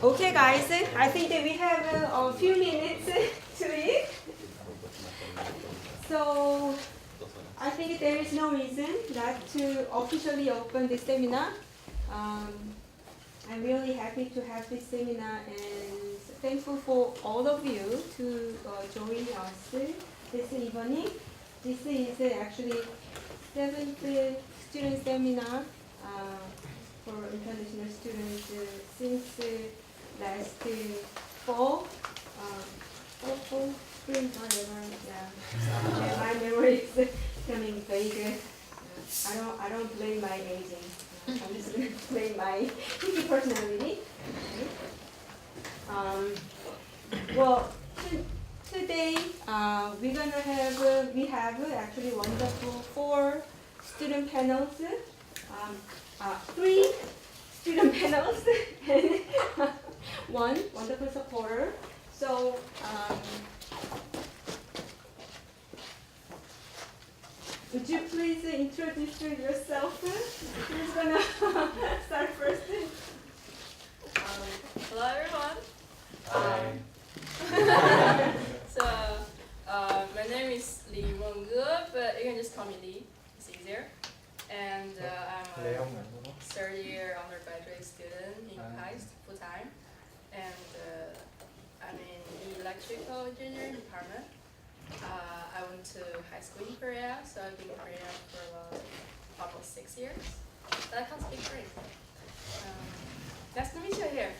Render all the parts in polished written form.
Okay, guys, I think that we have a few minutes to eat. So I think there is no reason not to officially open this seminar. I'm really happy to have this seminar and thankful for all of you to join us this evening. This is actually 7th student seminar for international students since last fall, spring, whatever. Yeah, my memory is becoming vague. I don't blame my aging. I'm just going to blame my personality. Well, today we have actually wonderful 4 student panels, 3 student panels, and 1 wonderful supporter. So. Would you please introduce yourself? Who's gonna start first? Hello everyone. So my name is Lee Won-gu, but you can just call me Lee. It's easier. And I'm a 3rd-year undergraduate student in KAIST full time, and I'm in electrical engineering department. I went to high school in Korea, so I've been in Korea for almost 6 years. But I can't speak Korean. Nice to meet you here.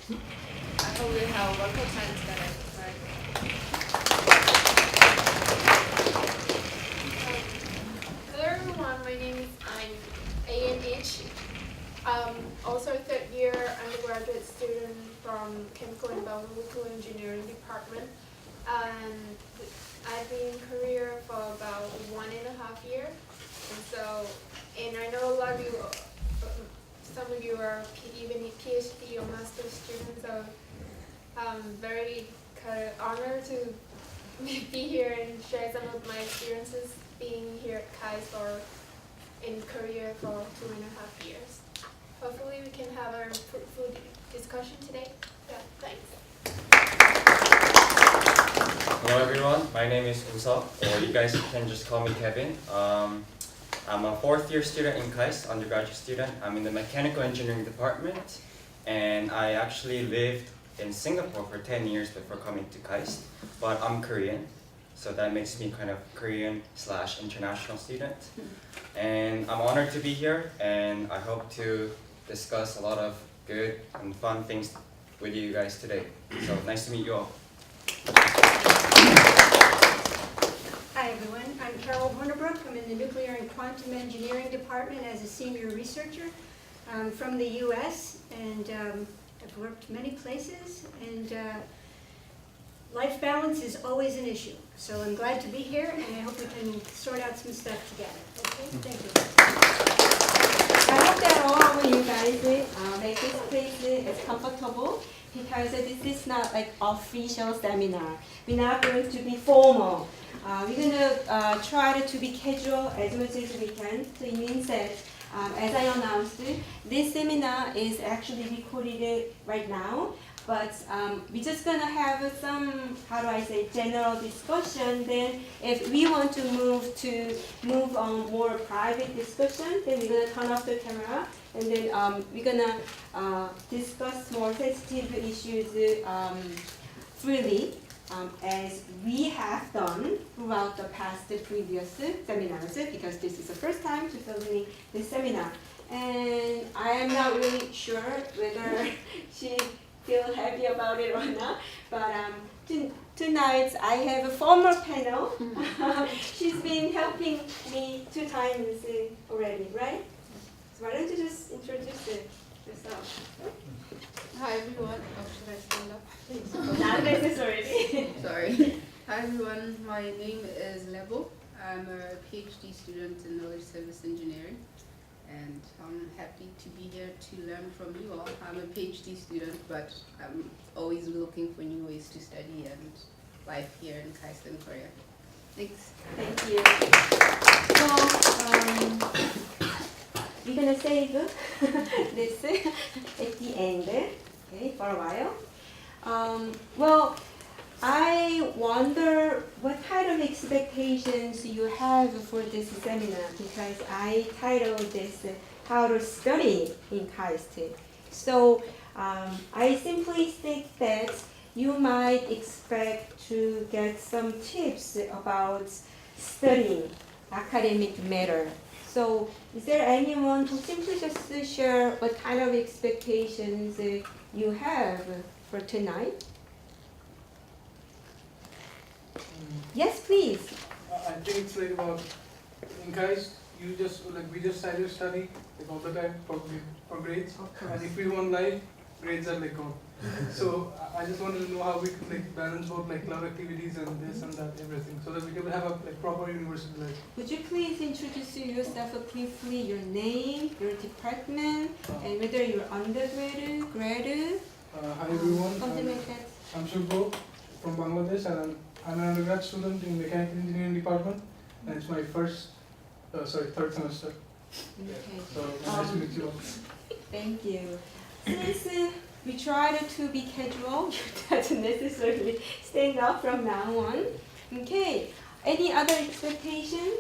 I hope we have a wonderful time together. Right? Hello everyone, my name is ANH. Also a 3rd-year undergraduate student from Chemical and Biological Engineering department. And I've been in Korea for about 1.5 years, and I know a lot of you, some of you are even PhD or master's students, so I'm very kind of honored to be here and share some of my experiences being here at KAIST or in Korea for 2.5 years. Hopefully we can have a fruitful discussion today. Yeah, thanks. Hello everyone, my name is Usop, or you guys can just call me Kevin. I'm a 4th-year student in KAIST, undergraduate student. I'm in the mechanical engineering department, and I actually lived in Singapore for 10 years before coming to KAIST, but I'm Korean, so that makes me kind of Korean/international student. And I'm honored to be here, and I hope to discuss a lot of good and fun things with you guys today. So nice to meet you all. Hi everyone, I'm Carol Hornibrook. I'm in the Nuclear and Quantum Engineering Department as a senior researcher. I'm from the US and I've worked many places, and life balance is always an issue. So I'm glad to be here, and I hope we can sort out some stuff together. Okay, thank you. I hope that all of you guys make this place as comfortable, because this is not like official seminar. We're not going to be formal. We're going to try to be casual as much as we can. So it means that, as I announced, this seminar is actually recorded right now. But we're just going to have some, general discussion. Then if we want to move on more private discussion, then we're going to turn off the camera. And then we're going to discuss more sensitive issues freely, as we have done throughout the past previous seminars, because this is the first time to filming this seminar. And I am not really sure whether she feel happy about it or not, but tonight I have a former panel. She's been helping me 2 times already, right? So why don't you just introduce yourself? Hi everyone. Oh, should I stand up? Not necessarily. Sorry. Hi everyone. My name is Lebo. I'm a PhD student in knowledge service engineering, and I'm happy to be here to learn from you all. I'm a PhD student, but I'm always looking for new ways to study and life here in KAIST in Korea. Thanks. Thank you. So we're gonna save this at the end, okay, for a while. Well, I wonder what kind of expectations you have for this seminar, because I titled this How to Study in KAIST. So I simply think that you might expect to get some tips about studying academic matter. So is there anyone who simply just share what kind of expectations you have for tonight? Yes, please. I think it's like about in KAIST, we just try to study like all the time for grades, and if we want life, grades are like gone. So I just wanted to know how we could like balance both like club activities and this and that everything, so that we can have a like proper university life. Would you please introduce yourself briefly, your name, your department, and whether you're undergraduate, graduate, Hi everyone, something like that? I'm Shubho from Bangladesh, and I'm an undergrad student in mechanical engineering department, and it's my third semester. Okay. So nice to meet you all. Thank you. Since we try to be casual, you doesn't necessarily stand up from now on. Okay. Any other expectation?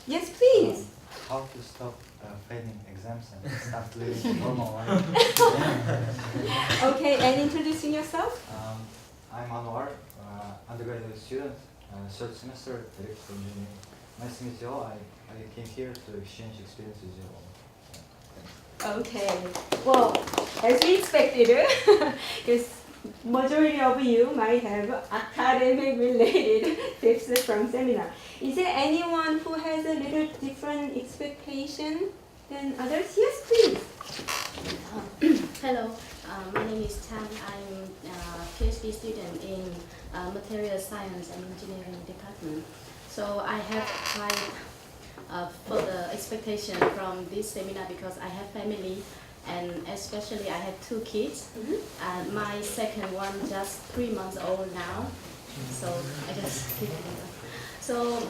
Yes, please. How to stop failing exams and start living a normal life. Okay, and introducing yourself? I'm Anwar, undergraduate student, third semester electrical engineering. Nice to meet you all. I came here to exchange experiences with you all. Okay. Well, as we expected, because majority of you might have academic related tips from seminar. Is there anyone who has a little different expectation than others? Yes, please. Hello, my name is Tan. I'm a PhD student in Material Science and Engineering Department. So I have applied for the expectation from this seminar because I have family, and especially I have 2 kids. And my second one just 3 months old now. So I just keep it up. So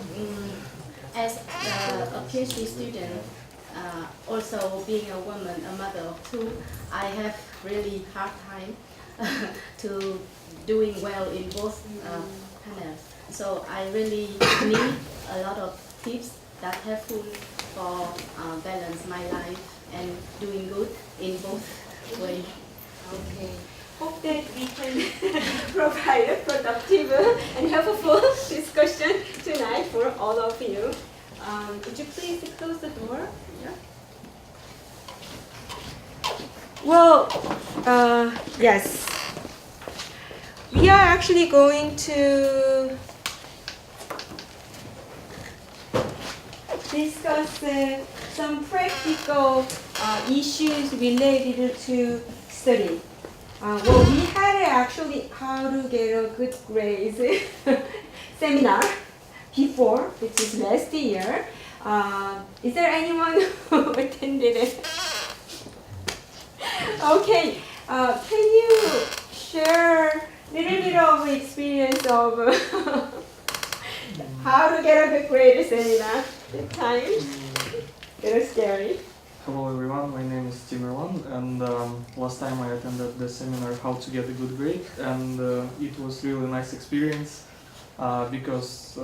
as a PhD student, also being a woman, a mother of 2, I have really hard time to doing well in both panels. So I really need a lot of tips that helpful for balance my life and doing good in both ways. Okay. Hope that we can provide a productive and helpful discussion tonight for all of you. Would you please close the door? Yeah. Well, yes. We are actually going to discuss some practical issues related to study. Well, we had actually how to get a good grades seminar before, which is last year. Is there anyone who attended it? Okay, can you share a little bit of experience of how to get a good grade seminar at times? It was scary. Hello everyone, my name is Timerwan, and last time I attended the seminar How to Get a Good Grade, and it was really a nice experience because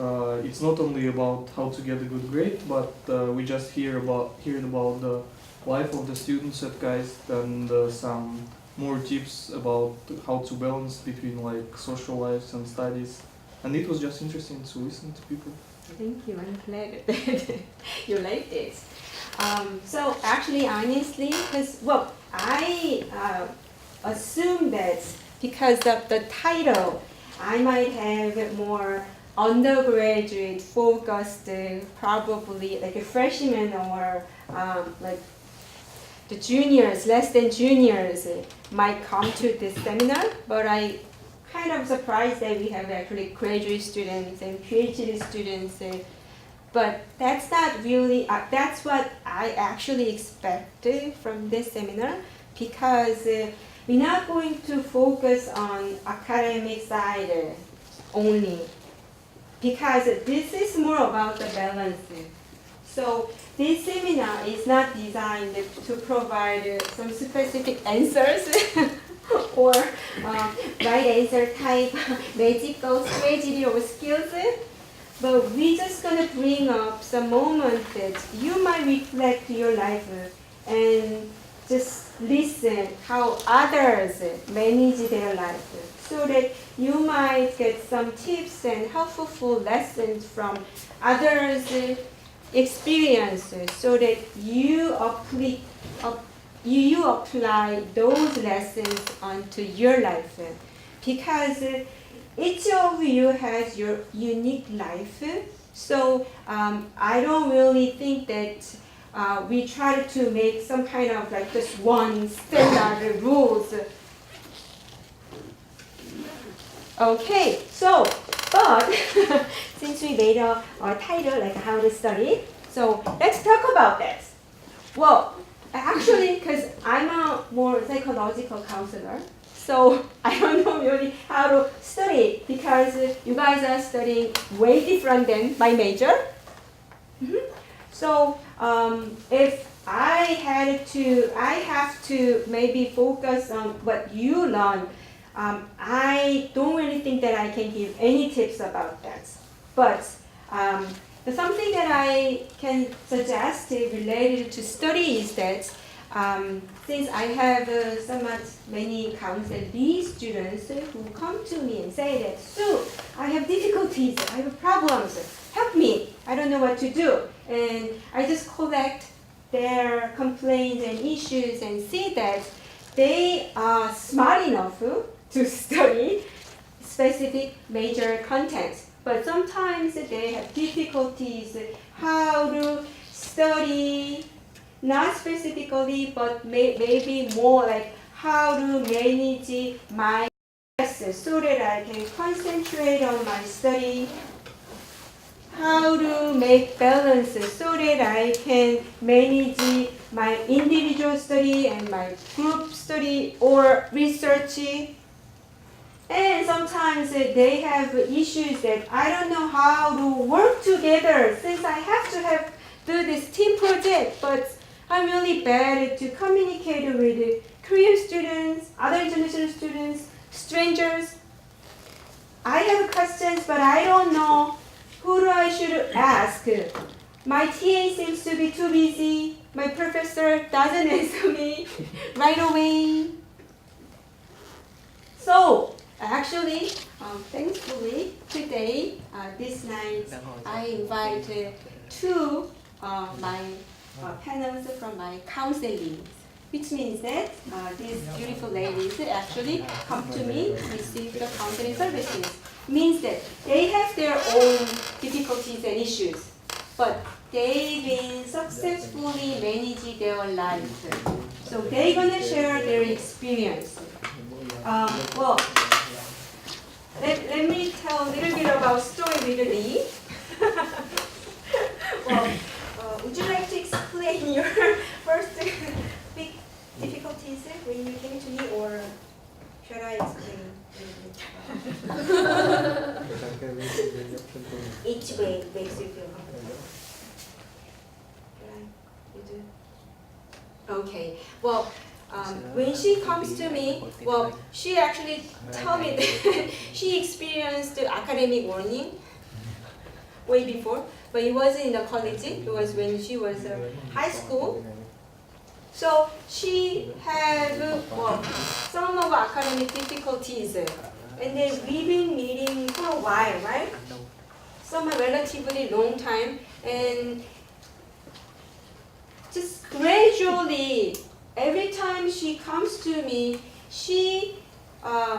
it's not only about how to get a good grade, but we just heard about the life of the students at KAIST and some more tips about how to balance between like social lives and studies, and it was just interesting to listen to people. Thank you. I'm glad that you liked it. So actually, honestly, because well, I assume that because of the title, I might have more undergraduate focused, probably like a freshman or like the juniors, less than juniors, might come to this seminar. But I kind of surprised that we have actually graduate students and PhD students. But that's not really, that's what I actually expected from this seminar, because we're not going to focus on academic side only, because this is more about the balance. So this seminar is not designed to provide some specific answers or right answer type magical strategy or skills. But we're just gonna bring up some moments that you might reflect your life and just listen how others manage their life, so that you might get some tips and helpful lessons from others' experiences, so that you apply those lessons onto your life. Because each of you has your unique life, so I don't really think that we try to make some kind of like just one standard rules. Okay, so, but since we made a title like how to study, so let's talk about that. Well, actually, because I'm a more psychological counselor, so I don't know really how to study, because you guys are studying way different than my major. So if I have to maybe focus on what you learn. I don't really think that I can give any tips about that. But something that I can suggest related to study is that since I have many counselee students who come to me and say that, Sue, I have difficulties, I have problems, help me, I don't know what to do. And I just collect their complaints and issues and see that they are smart enough to study specific major contents. But sometimes they have difficulties how to study, not specifically, but maybe more like how to manage my classes so that I can concentrate on my study, how to make balance so that I can manage my individual study and my group study or research. And sometimes they have issues that I don't know how to work together, since I have to do this team project, but I'm really bad to communicate with Korean students, other international students, strangers. I have questions, but I don't know who I should ask. My TA seems to be too busy. My professor doesn't answer me right away. So, actually, thankfully, today, this night, I invite two my panels from my counseling, which means that these beautiful ladies actually come to me to receive the counseling services. Means that they have their own difficulties and issues, but they've been successfully managing their life. So they're gonna share their experience. Well, let me tell a little bit about story with Lee. Well, would you like to explain your first big difficulties when you came to me, or should I explain? Each way makes you feel comfortable. You do? Okay. Well, when she comes to me, well, she actually told me that she experienced academic warning way before, but it wasn't in the college. It was when she was high school. So she had some of academic difficulties, and then we've been meeting for a while, right? Some relatively long time, and just gradually, every time she comes to me, she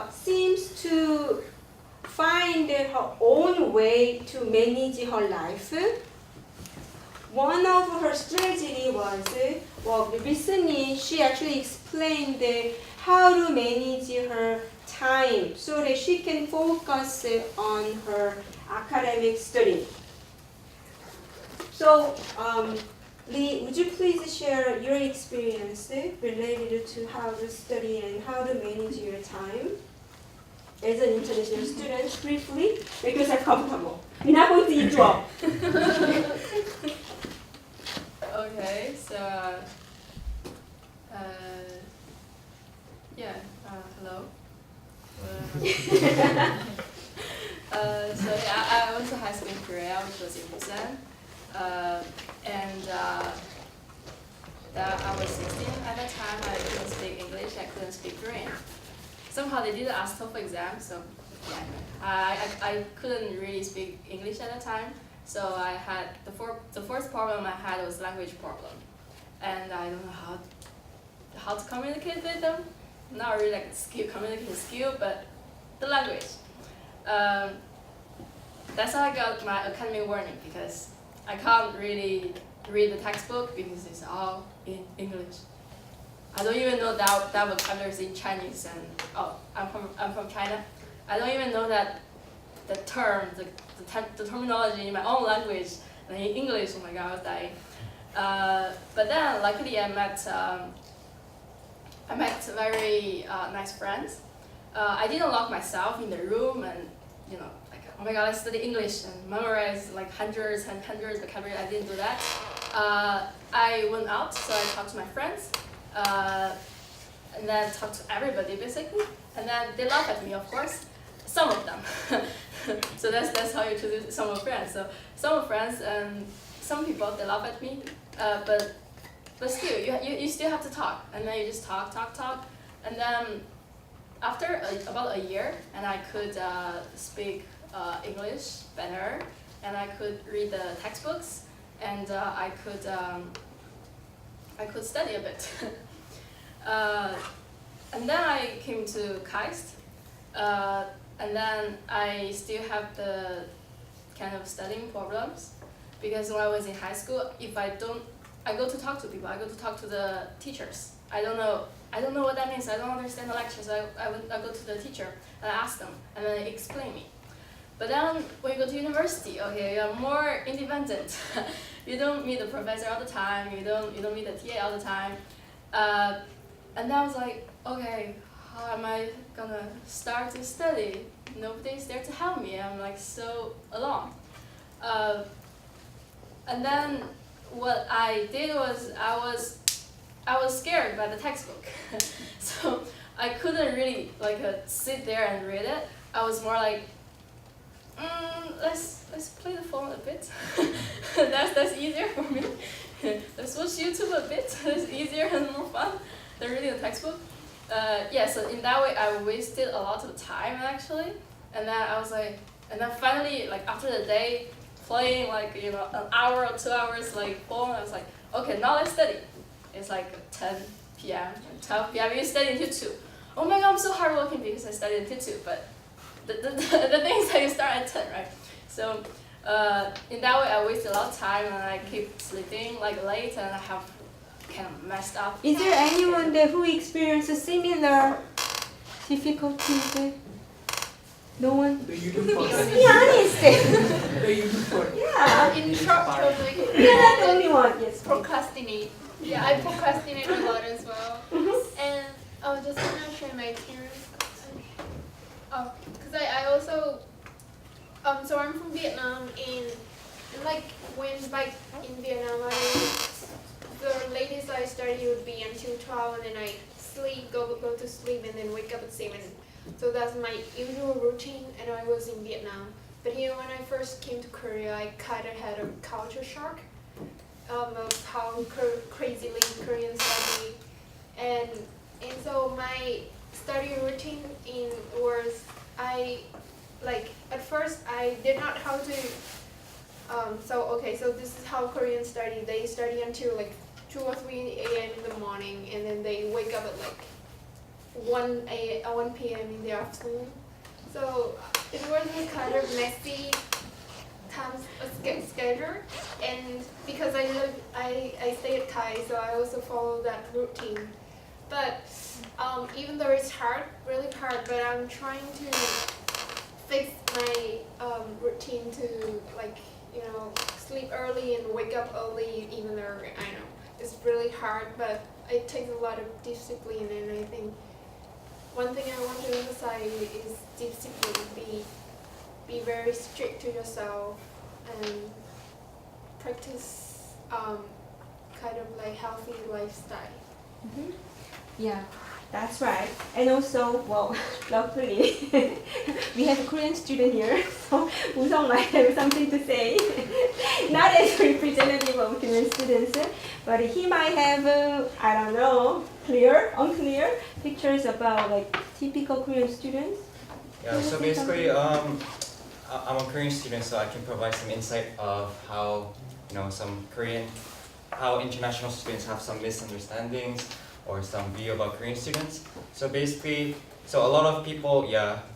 seems to find her own way to manage her life. One of her strategy was, recently she actually explained how to manage her time so that she can focus on her academic study. So, Lee, would you please share your experience related to how to study and how to manage your time as an international student, briefly, make yourself comfortable. We're not going to interrupt. Okay, so yeah, hello. So yeah, I went to high school in Korea, which was in Busan, and I was 16 at that time. I couldn't speak English. I couldn't speak Korean. Somehow they did ask TOEFL exam, so yeah, I couldn't really speak English at that time. So I had the first problem I had was language problem, and I don't know how to communicate with them. Not really like communication skill, but the language. That's how I got my academic warning, because I can't really read the textbook because it's all in English. I don't even know that vocabulary is in Chinese, and I'm from China. I don't even know that the term, the terminology in my own language, and in English. Oh my God, I was dying. But then luckily I met very nice friends. I didn't lock myself in the room and like, oh my God, I study English and memorize like hundreds and hundreds of vocabulary. I didn't do that. I went out, so I talked to my friends, and then talked to everybody basically, and then they laugh at me, of course. Some of them. So that's how you introduce some of friends. So some of friends and some people, they laugh at me, but still you still have to talk, and then you just talk, and then after about a year, and I could speak English better, and I could read the textbooks, and I could study a bit. And then I came to KAIST, and then I still have the kind of studying problems, because when I was in high school, I go to talk to people, I go to talk to the teachers. I don't know what that means. I don't understand the lecture, so I go to the teacher and I ask them, and then they explain me. But then when you go to university, okay, you're more independent. You don't meet the professor all the time. You don't meet the TA all the time. And then I was like, okay, how am I gonna start to study? Nobody's there to help me. I'm like so alone. And then what I did was I was scared by the textbook, so I couldn't really like sit there and read it. I was more like, let's play the phone a bit. that's easier for me. Let's watch YouTube a bit. It's easier and more fun than reading the textbook. Yeah, so in that way I wasted a lot of time actually, and then I was like, and then finally like after the day playing like an hour or 2 hours like phone, I was like, okay, now let's study. It's like 10 p.m. and 12 p.m. You study until 2. Oh my God, I'm so hardworking because I studied until 2, but the thing is that you start at 10, right? So in that way I wasted a lot of time, and I keep sleeping like late, and I have kind of messed up. Is there anyone there who experienced a similar difficulties? No one? The YouTube part. Be honest. The YouTube part. Yeah. In short, totally. You're not the only one. Yes. Procrastinate. Yeah, I procrastinate a lot as well. And I just want to share my experience. Because I also, so I'm from Vietnam, and like when back in Vietnam, the latest I study would be until 12, and then I go to sleep, and then wake up at 7. So that's my usual routine, and I was in Vietnam. But here, when I first came to Korea, I kind of had a culture shock of how crazily Koreans study, and so my study routine was at first I did not how to. So this is how Koreans study. They study until like 2 or 3 a.m. in the morning, and then they wake up at like 1 p.m. in the afternoon. So it was a kind of messy schedule, and because I stay at KAIST, so I also follow that routine. But even though it's really hard, but I'm trying to fix my routine to sleep early and wake up early, even though I know it's really hard, but it takes a lot of discipline, and I think one thing I want to emphasize is discipline. Be very strict to yourself and practice kind of like healthy lifestyle. Yeah, that's right. And also, well, luckily, we have a Korean student here, so Woo-sung might have something to say. Not as representative of Korean students, but he might have, I don't know, unclear pictures about like typical Korean students. Yeah, so basically, I'm a Korean student, so I can provide some insight of how, how international students have some misunderstandings or some view about Korean students. So basically, so a lot of people,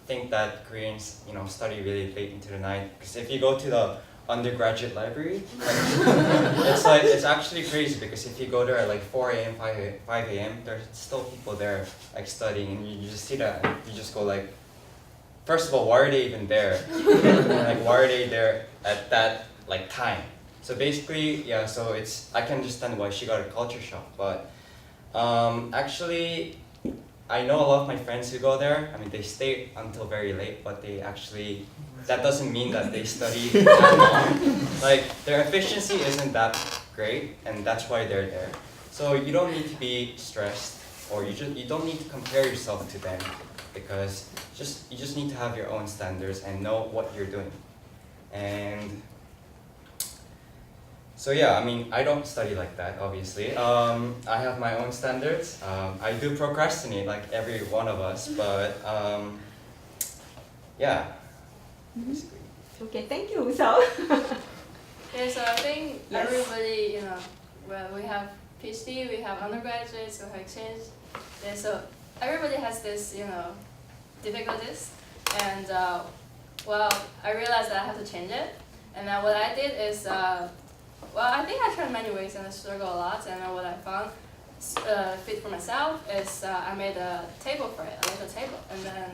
think that Koreans, study really late into the night. Because if you go to the undergraduate library, it's actually crazy, because if you go there at like 4 a.m., 5 a.m., there's still people there like studying, and you just see that, and you just go like, first of all, why are they even there? Like, why are they there at that like time? So basically, so I can understand why she got a culture shock, but actually, I know a lot of my friends who go there. I mean, they stay until very late, but that doesn't mean that they study that long. Like, their efficiency isn't that great, and that's why they're there. So you don't need to be stressed, or you don't need to compare yourself to them, because you just need to have your own standards and know what you're doing. And so I mean, I don't study like that, obviously. I have my own standards. I do procrastinate like every one of us, but basically. Okay, thank you, Woo-sung. Yeah, so I think Yes. everybody, well, we have PhD, we have undergraduates, we have exchange. Yeah, so everybody has this, difficulties. And well, I realized that I have to change it. And then what I did is, I think I tried many ways and I struggled a lot. And then what I found fit for myself is I made a table for it, a little table. And then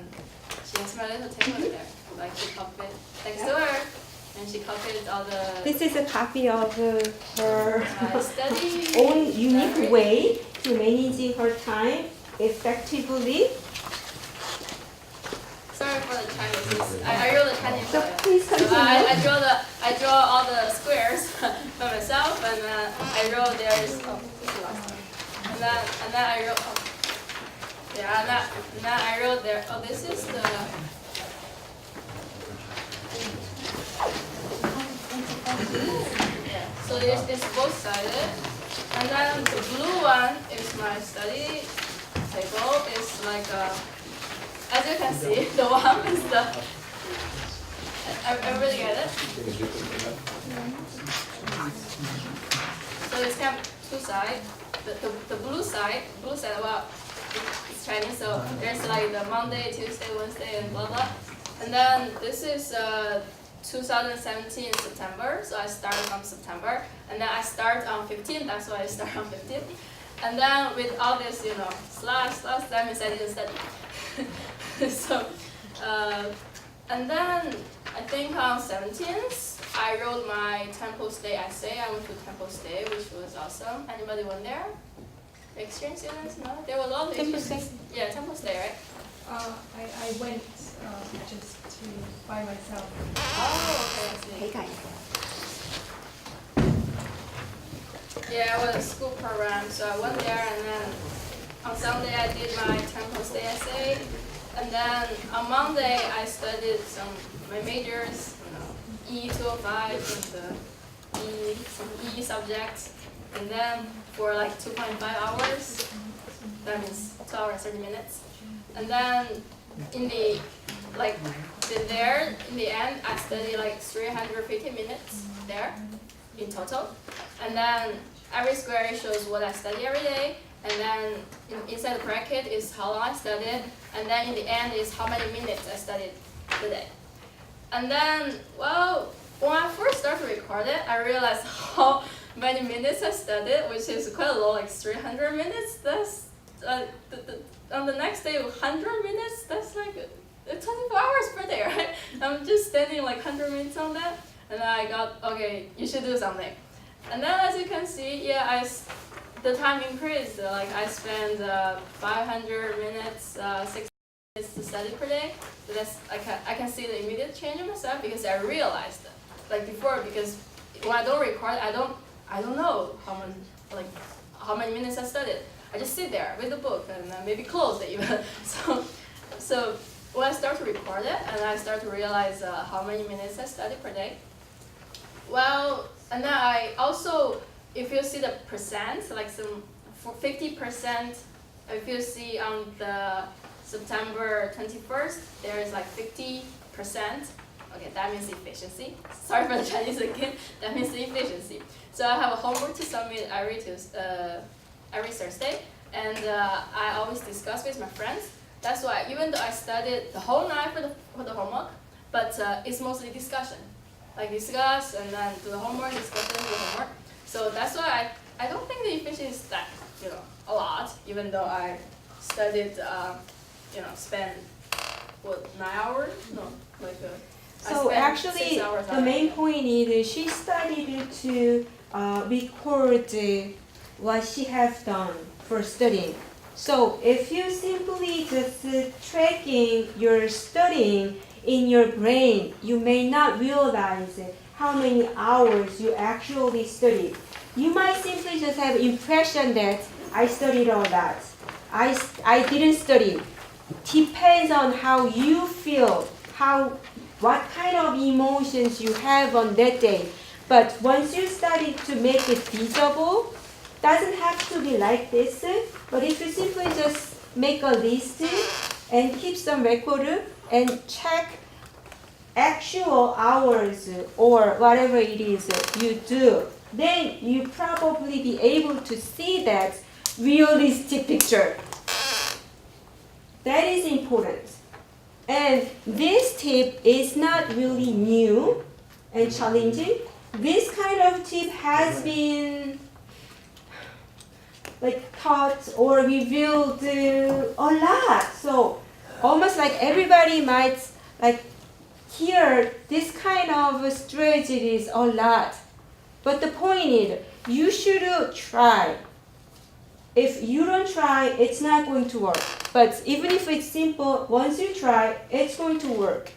she has my little table there. Like, she copied next to her. And she copied all the This is a copy of her study own unique diary. way to managing her time effectively. Sorry for the Chinese. I wrote the Chinese. So please So continue. I draw all the squares by myself, and then I wrote there's this is last one. And then I wrote and then I wrote there. Oh, this is the. Yeah. So it's both sided, and then the blue one is my study table. It's like a. As you can see, the one is the. Everybody get it? So it's kind of two sides. The blue side, well, it's Chinese, so there's like the Monday, Tuesday, Wednesday, and blah blah. And then this is 2017 September, so I started from September, and then I start on 15th. That's why I start on 15th. And then with all this, slash, that means I didn't study. So, and then I think on 17th, I wrote my Temple Stay essay. I went to Temple Stay, which was awesome. Anybody went there? Exchange students? No? There were a lot of Temple exchange. Yeah, Temple Stay, right? I went just by myself. Oh, okay, I see. Hey guys. Yeah, it was a school program, so I went there, and then on Sunday I did my Temple Stay essay, and then on Monday I studied my majors, E205 and some E subjects, and then for like 2.5 hours, that means 2 hours 30 minutes, and then in the end I studied like 350 minutes there in total, and then every square shows what I study every day, and then inside the bracket is how long I studied, and then in the end is how many minutes I studied today. And then, well, when I first started to record it, I realized how many minutes I studied, which is quite a lot, like 300 minutes. That's on the next day, 100 minutes. That's like 24 hours per day, right? I'm just spending like 100 minutes on that, and then I got, okay, you should do something. And then as you can see, the time increased. Like I spend 500 minutes, 6 minutes to study per day. So that's I can see the immediate change in myself, because I realized like before, because when I don't record, I don't know how like how many minutes I studied. I just sit there with the book and maybe close it even. So when I start to record it and I start to realize how many minutes I study per day. Well, and then I also, if you see the percent, like some for 50%, if you see on the September 21st, there is like 50%. Okay, that means efficiency. Sorry for the Chinese again. That means the efficiency. So I have a homework to submit every Thursday, and I always discuss with my friends. That's why even though I studied the whole night for the homework, but it's mostly discussion. Like discuss and then do the homework, discuss and do the homework. So that's why I don't think the efficiency is that, a lot, even though I studied, spent, 9 hours? No, like I So spent actually, 6 hours the on main it. point is she studied to record what she has done for studying. So if you simply just tracking your studying in your brain, you may not realize how many hours you actually studied. You might simply just have impression that I studied all that. I didn't study. Depends on how you feel, what kind of emotions you have on that day. But once you study to make it feasible, doesn't have to be like this. But if you simply just make a list and keep some record and check actual hours or whatever it is you do, then you probably be able to see that realistic picture. That is important. And this tip is not really new and challenging. This kind of tip has been taught or revealed a lot. So almost like everybody might hear this kind of strategies a lot. But the point is, you should try. If you don't try, it's not going to work. But even if it's simple, once you try, it's going to work.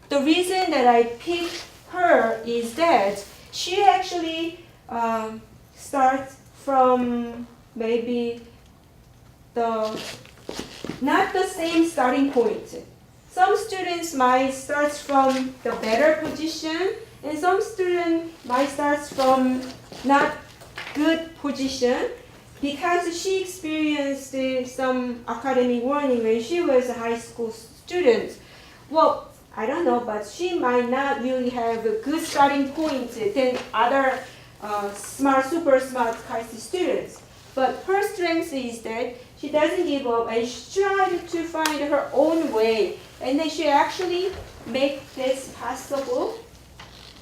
The reason that I picked her is that she actually starts from maybe not the same starting point. Some students might start from the better position, and some students might start from not good position, because she experienced some academic warning when she was a high school student. Well, I don't know, but she might not really have a good starting point than other super smart KAIST students. But her strength is that she doesn't give up and she tried to find her own way. And then she actually make this possible.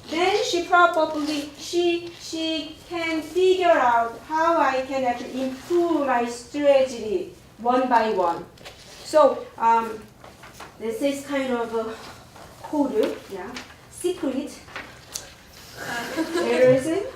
Then she probably, she can figure out how I can actually improve my strategy one by one. So this is kind of a code, secret.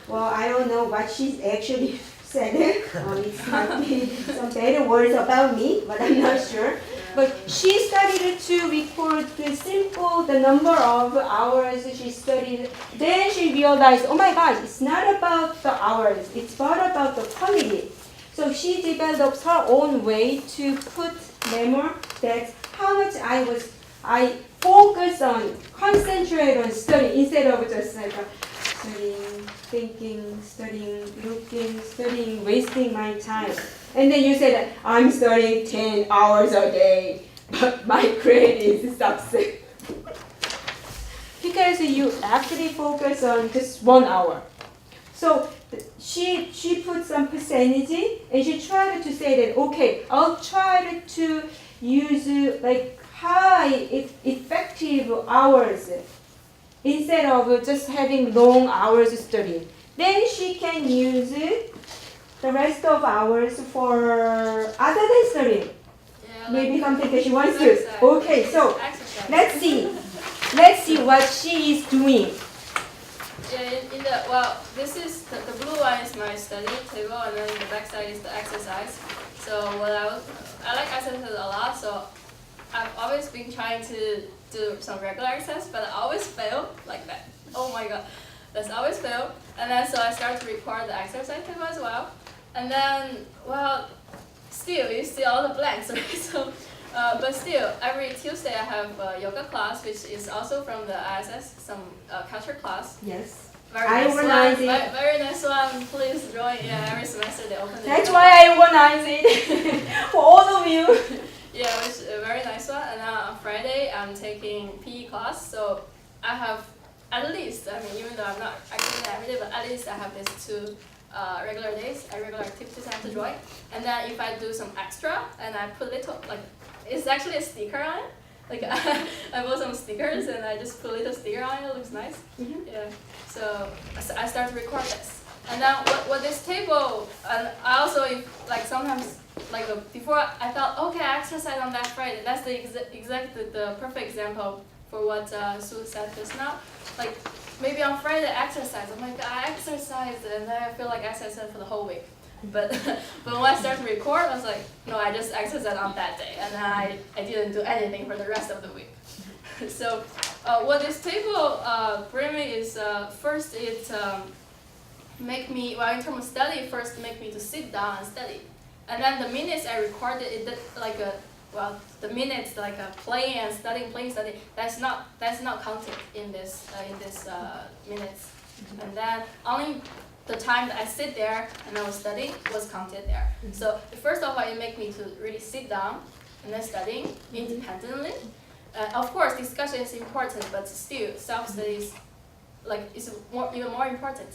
Well, I don't know what she's actually said. It might be some better words about me, but I'm not sure. But she started to record the number of hours she studied. Then she realized, oh my gosh, it's not about the hours, it's about the quality. So she developed her own way to put memo that how much I focus on, concentrate on studying instead of just studying, thinking, studying, looking, studying, wasting my time. And then you say that I'm studying 10 hours a day, but my grade is sucks. Because you actually focus on just 1 hour. So she put some percentage and she tried to say that, okay, I'll try to use high effective hours instead of just having long hours studying. Then she can use the rest of hours for other than studying. Yeah, Maybe like something that she wants to. exercise. Okay, so Exercise. let's see what she is doing. Yeah, this is the blue one is my study table, and then the back side is the exercise. So I like exercise a lot, so I've always been trying to do some regular exercise, but I always fail like that. Oh my god. that's always fail. And then so I started to record the exercise table as well. And then, well, still, you see all the blanks, right? So, but still, every Tuesday I have a yoga class, which is also from the ISS, some culture class. Yes. Very I nice organize one. it. Very nice one. Please join. Yeah, every semester they open. That's why I organize it for all of you. Yeah, which is a very nice one. And on Friday I'm taking PE class, so I have at least, I mean, even though I'm not actively every day, but at least I have these 2 regular days, regular activities I have to join. And then if I do some extra and I put little, like, it's actually a sticker on it. Like I bought some stickers and I just put a little sticker on it. It looks nice. Yeah. So I start to record this. And then what this table, and I also like sometimes like before I thought, okay, I exercise on that Friday. That's the the perfect example for what Sue said just now. Like maybe on Friday I exercise. I'm like, I exercised and then I feel like I exercised for the whole week. But when I started to record, I was like, no, I just exercised on that day, and then I didn't do anything for the rest of the week. So what this table bring me is first it make me, well, in terms of study, first make me to sit down and study, and then the minutes I recorded it like a, well, the minutes like playing and studying, that's not counted in this minutes, and then only the time that I sit there and I was studying was counted there. So first of all, it made me to really sit down and then studying independently. Of course, discussion is important, but still, self-study is like even more important.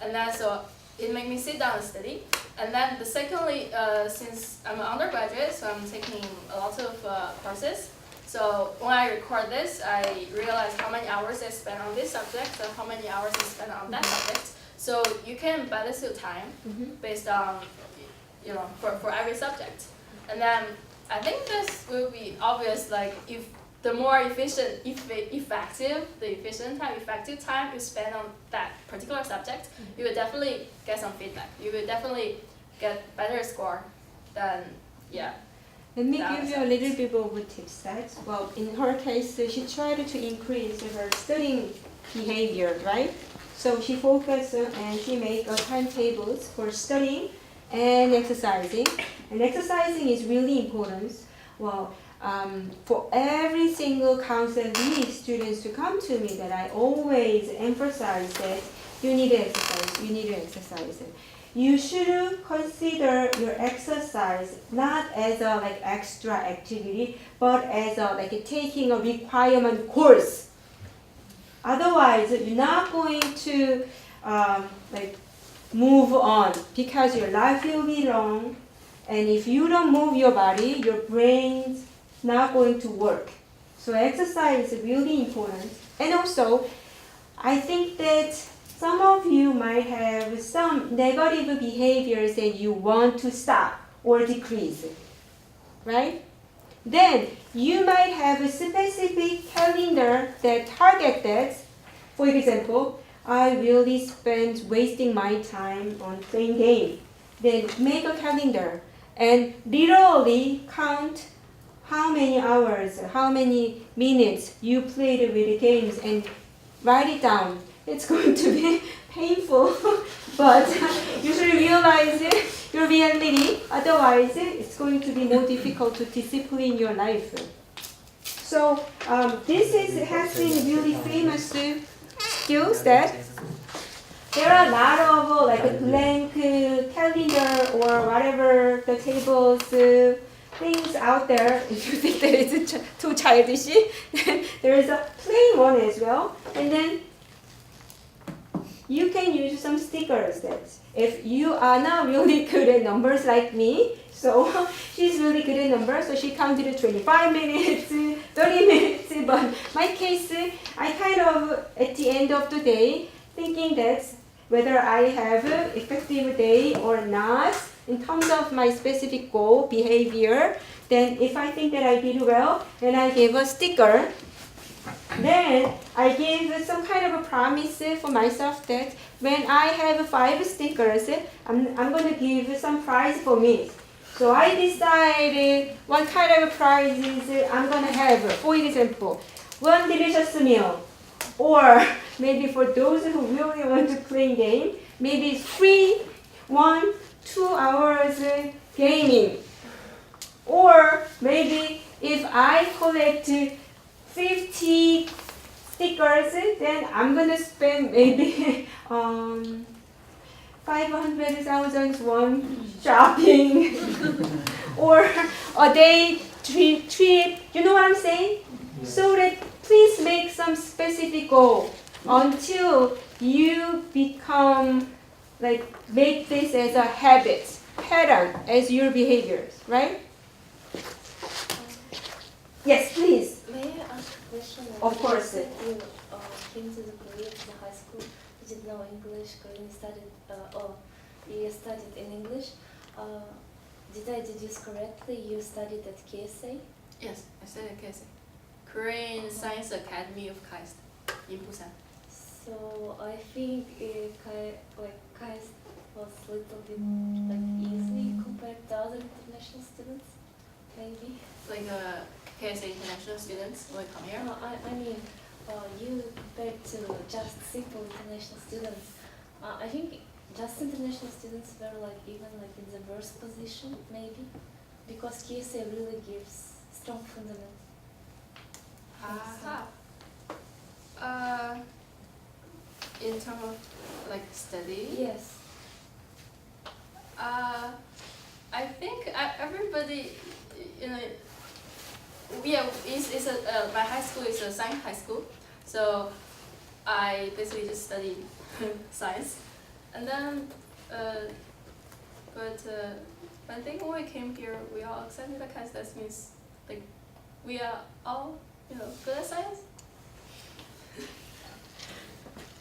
And then so it made me sit down and study. And then secondly, since I'm an undergraduate, so I'm taking a lot of courses. So when I record this, I realize how many hours I spend on this subject and how many hours I spend on that subject. So you can balance your time based on, you know, for every subject. And then I think this will be obvious, like if the more effective time you spend on that particular subject, you will definitely get some feedback. You will definitely get better score than, yeah. Let me give you a little bit of tips. Well, in her case, she tried to increase her studying behavior, right? So she focused and she made timetables for studying and exercising. And exercising is really important. Well, for every single counselee students to come to me, that I always emphasize that you need to exercise, you need to exercise. You should consider your exercise not as a like extra activity, but as a like taking a requirement course. Otherwise, you're not going to like move on, because your life will be long, and if you don't move your body, your brain's not going to work. So exercise is really important. And also, I think that some of you might have some negative behaviors that you want to stop or decrease, right? Then you might have a specific calendar that target that. For example, I really spend wasting my time on playing game. Then make a calendar and literally count how many hours, how many minutes you played with the games and write it down. It's going to be painful, but you should realize your reality. Otherwise, it's going to be more difficult to discipline your life. So this has been really famous skills that there are a lot of like a blank calendar or whatever the tables things out there. If you think that it's too childish, then there is a plain one as well. And then you can use some stickers that if you are not really good at numbers like me, so she's really good at numbers, so she counted 25 minutes, 30 minutes, but my case, I kind of, at the end of the day, thinking that whether I have an effective day or not, in terms of my specific goal, behavior, then if I think that I did well, then I give a sticker. Then I give some kind of a promise for myself that when I have 5 stickers, I'm going to give some prize for me. So I decided what kind of prizes I'm going to have. For example, 1 delicious meal, Or maybe for those who really want to play game, maybe it's free 1-2 hours gaming. Or maybe if I collect 50 stickers, then I'm gonna spend maybe 500,000 won shopping. Or a day trip, you know what I'm saying? So that please make some specific goal until you become make this as a habit, pattern as your behaviors, right? Yes, please. May I ask a question? Of course. You came to Korea to the high school. You didn't know English. Korean studied, or you studied in English. Did I deduce correctly? You studied at KSA. Yes, I studied at KAIST. Korean Science Academy of KAIST in Busan. So I think KAIST was a little bit easy compared to other international students, maybe. Like KSA international students will come here. I mean, you compared to just simple international students. I think just international students were even in the worst position, maybe, because KSA really gives strong fundament. In terms of study. Yes. I think everybody, my high school is a science high school, so I basically just studied science, and then but I think when we came here, we all accepted the KAIST. That means we are all good at science.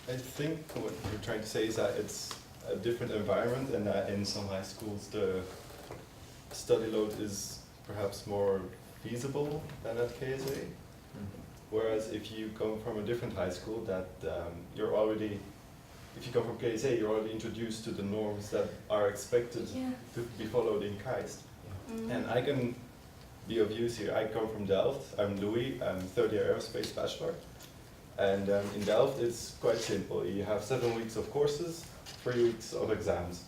I think what you're trying to say is that it's a different environment, and that in some high schools the study load is perhaps more feasible than at KSA. Whereas if you come from a different high school, that if you come from KSA, you're already introduced to the norms that are expected to be followed in KAIST. And I can be of use here. I come from Delft. I'm Louis. I'm third year aerospace bachelor. And in Delft, it's quite simple. You have 7 weeks of courses, 3 weeks of exams.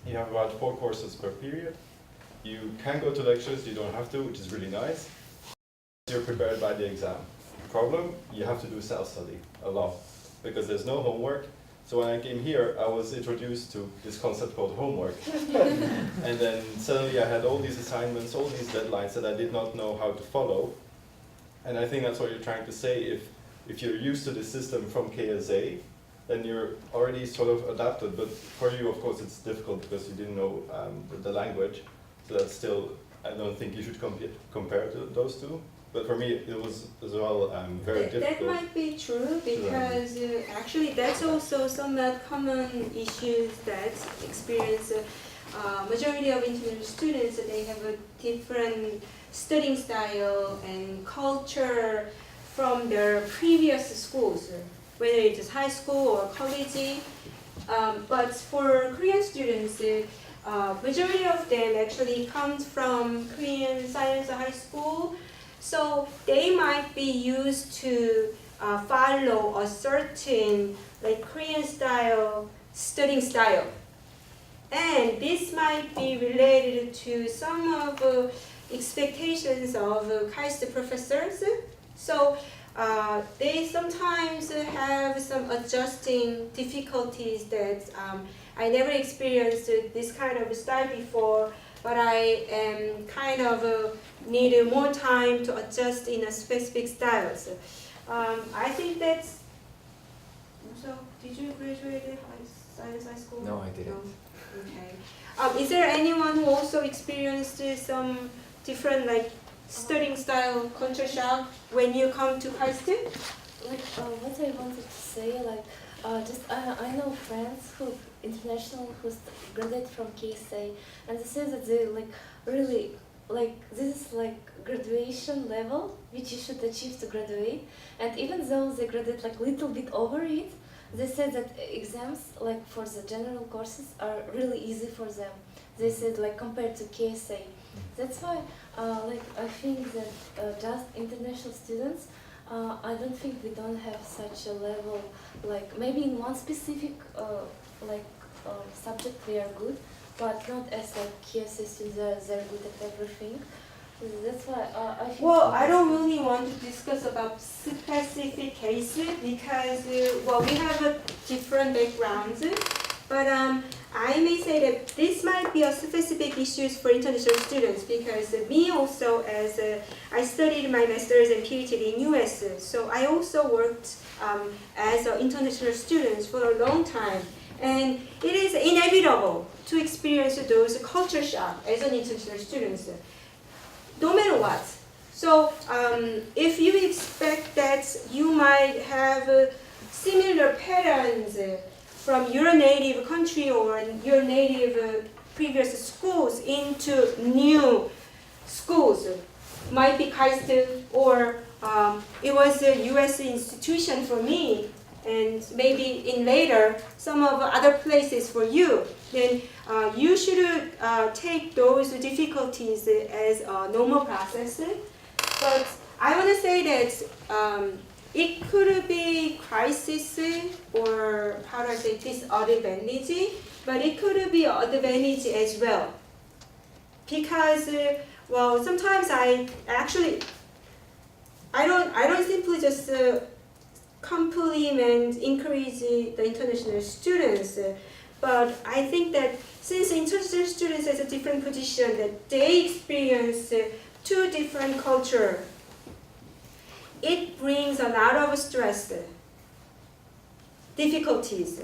You have about 4 courses per period. You can go to lectures, you don't have to, which is really nice. You're prepared by the exam. Problem, you have to do self-study a lot, because there's no homework. So when I came here, I was introduced to this concept called homework. And then suddenly I had all these assignments, all these deadlines that I did not know how to follow. And I think that's what you're trying to say. If you're used to the system from KSA, then you're already sort of adapted. But for you, of course, it's difficult because you didn't know the language. So that's still, I don't think you should compare to those two. But for me, it was as well very difficult. That might be true, because actually that's also somewhat common issues that experience majority of international students. They have a different studying style and culture from their previous schools, whether it is high school or college. But for Korean students, majority of them actually comes from Korean Science High School, so they might be used to follow a certain Korean style studying style, and this might be related to some of expectations of KAIST professors. So they sometimes have some adjusting difficulties that I never experienced this kind of style before, but I am kind of need more time to adjust in a specific style. So, I think that's. So, did you graduate Science High School? No, I didn't. No? Okay. Is there anyone who also experienced some different studying style culture shock when you come to KAIST? What I wanted to say, I know friends who graduate from KSA, and they say that they really this is graduation level which you should achieve to graduate, and even though they graduate little bit over it, they say that exams for the general courses are really easy for them. They said compared to KSA. That's why I think that just international students I don't think we don't have such a level, like maybe in one specific subject we are good, but not as like KAIST students they're good at everything. That's why I think. Well, I don't really want to discuss about specific cases because we have a different backgrounds. But I may say that this might be a specific issues for international students because me also I studied my master's and PhD in US, so I also worked as an international student for a long time, and it is inevitable to experience those culture shock as an international student, no matter what. So if you expect that you might have similar patterns from your native country or your native previous schools into new schools, might be KAIST or it was a US institution for me, and maybe in later some of other places for you, then you should take those difficulties as a normal process. But I want to say that it could be crisis or how do I say disadvantage, but it could be an advantage as well. Because sometimes I don't simply just compliment, encourage the international students, but I think that since international students has a different position, that they experience two different cultures, it brings a lot of stress, difficulties.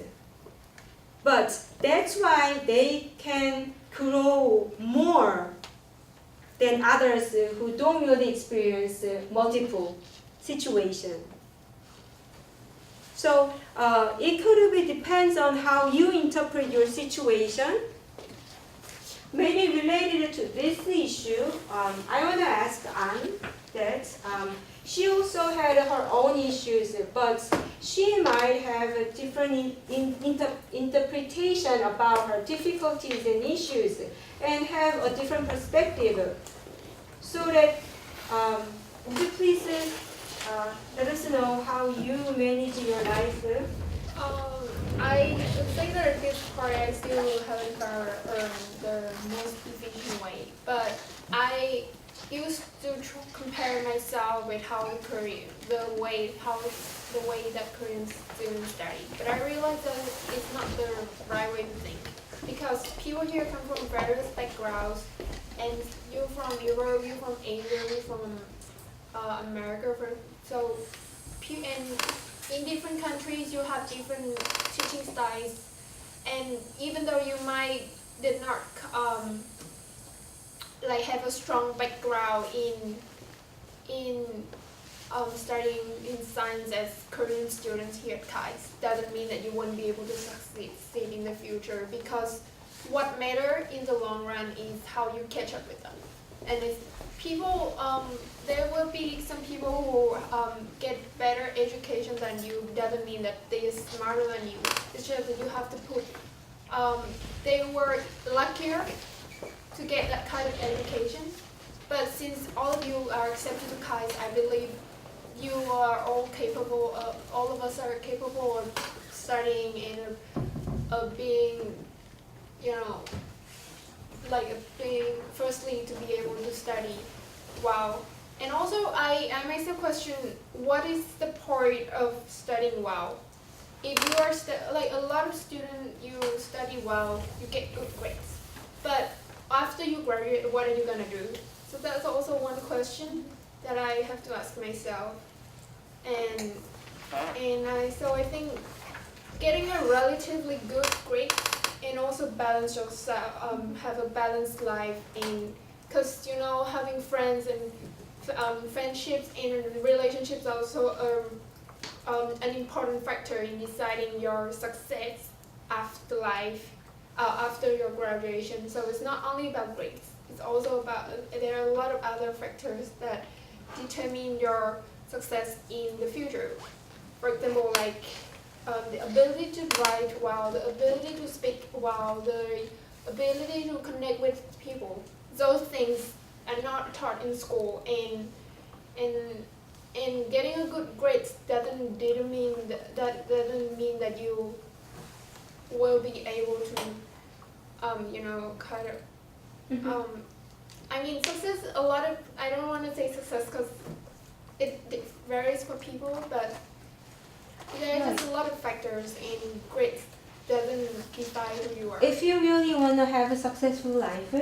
But that's why they can grow more than others who don't really experience multiple situations. So it could be depends on how you interpret your situation. Maybe related to this issue, I want to ask Anne that she also had her own issues, but she might have a different interpretation about her difficulties and issues and have a different perspective. So that, would you please let us know how you manage your life? I would say that at this part I still haven't found the most efficient way, but I used to compare myself with the way that Korean students study. But I realized that it's not the right way to think, because people here come from various backgrounds, and you're from Europe, you're from Asia, you're from America. And in different countries, you have different teaching styles, and even though you did not have a strong background in studying in science as Korean students here at KAIST, doesn't mean that you won't be able to succeed in the future, because what matters in the long run is how you catch up with them. And if people, there will be some people who get better education than you, doesn't mean that they are smarter than you. It's just that you have to put, they were luckier to get that kind of education. But since all of you are accepted to KAIST, I believe you are all capable of, all of us are capable of studying and of being, firstly to be able to study well. And also I myself question, what is the point of studying well? If you are a lot of students, you study well, you get good grades, but after you graduate, what are you gonna do? So that's also one question that I have to ask myself. So I think getting a relatively good grade and also balance yourself, have a balanced life, because having friends and friendships and relationships are also an important factor in deciding your success after life, after your graduation. So it's not only about grades, it's also about, there are a lot of other factors that determine your success in the future. For example, like the ability to write well, the ability to speak well, the ability to connect with people. Those things are not taught in school, and and getting a good grade doesn't mean that you will be able to kind of I mean success, I don't want to say success because it varies for people, but there are just a lot of factors, and grades doesn't define who you are. If you really want to have a successful life,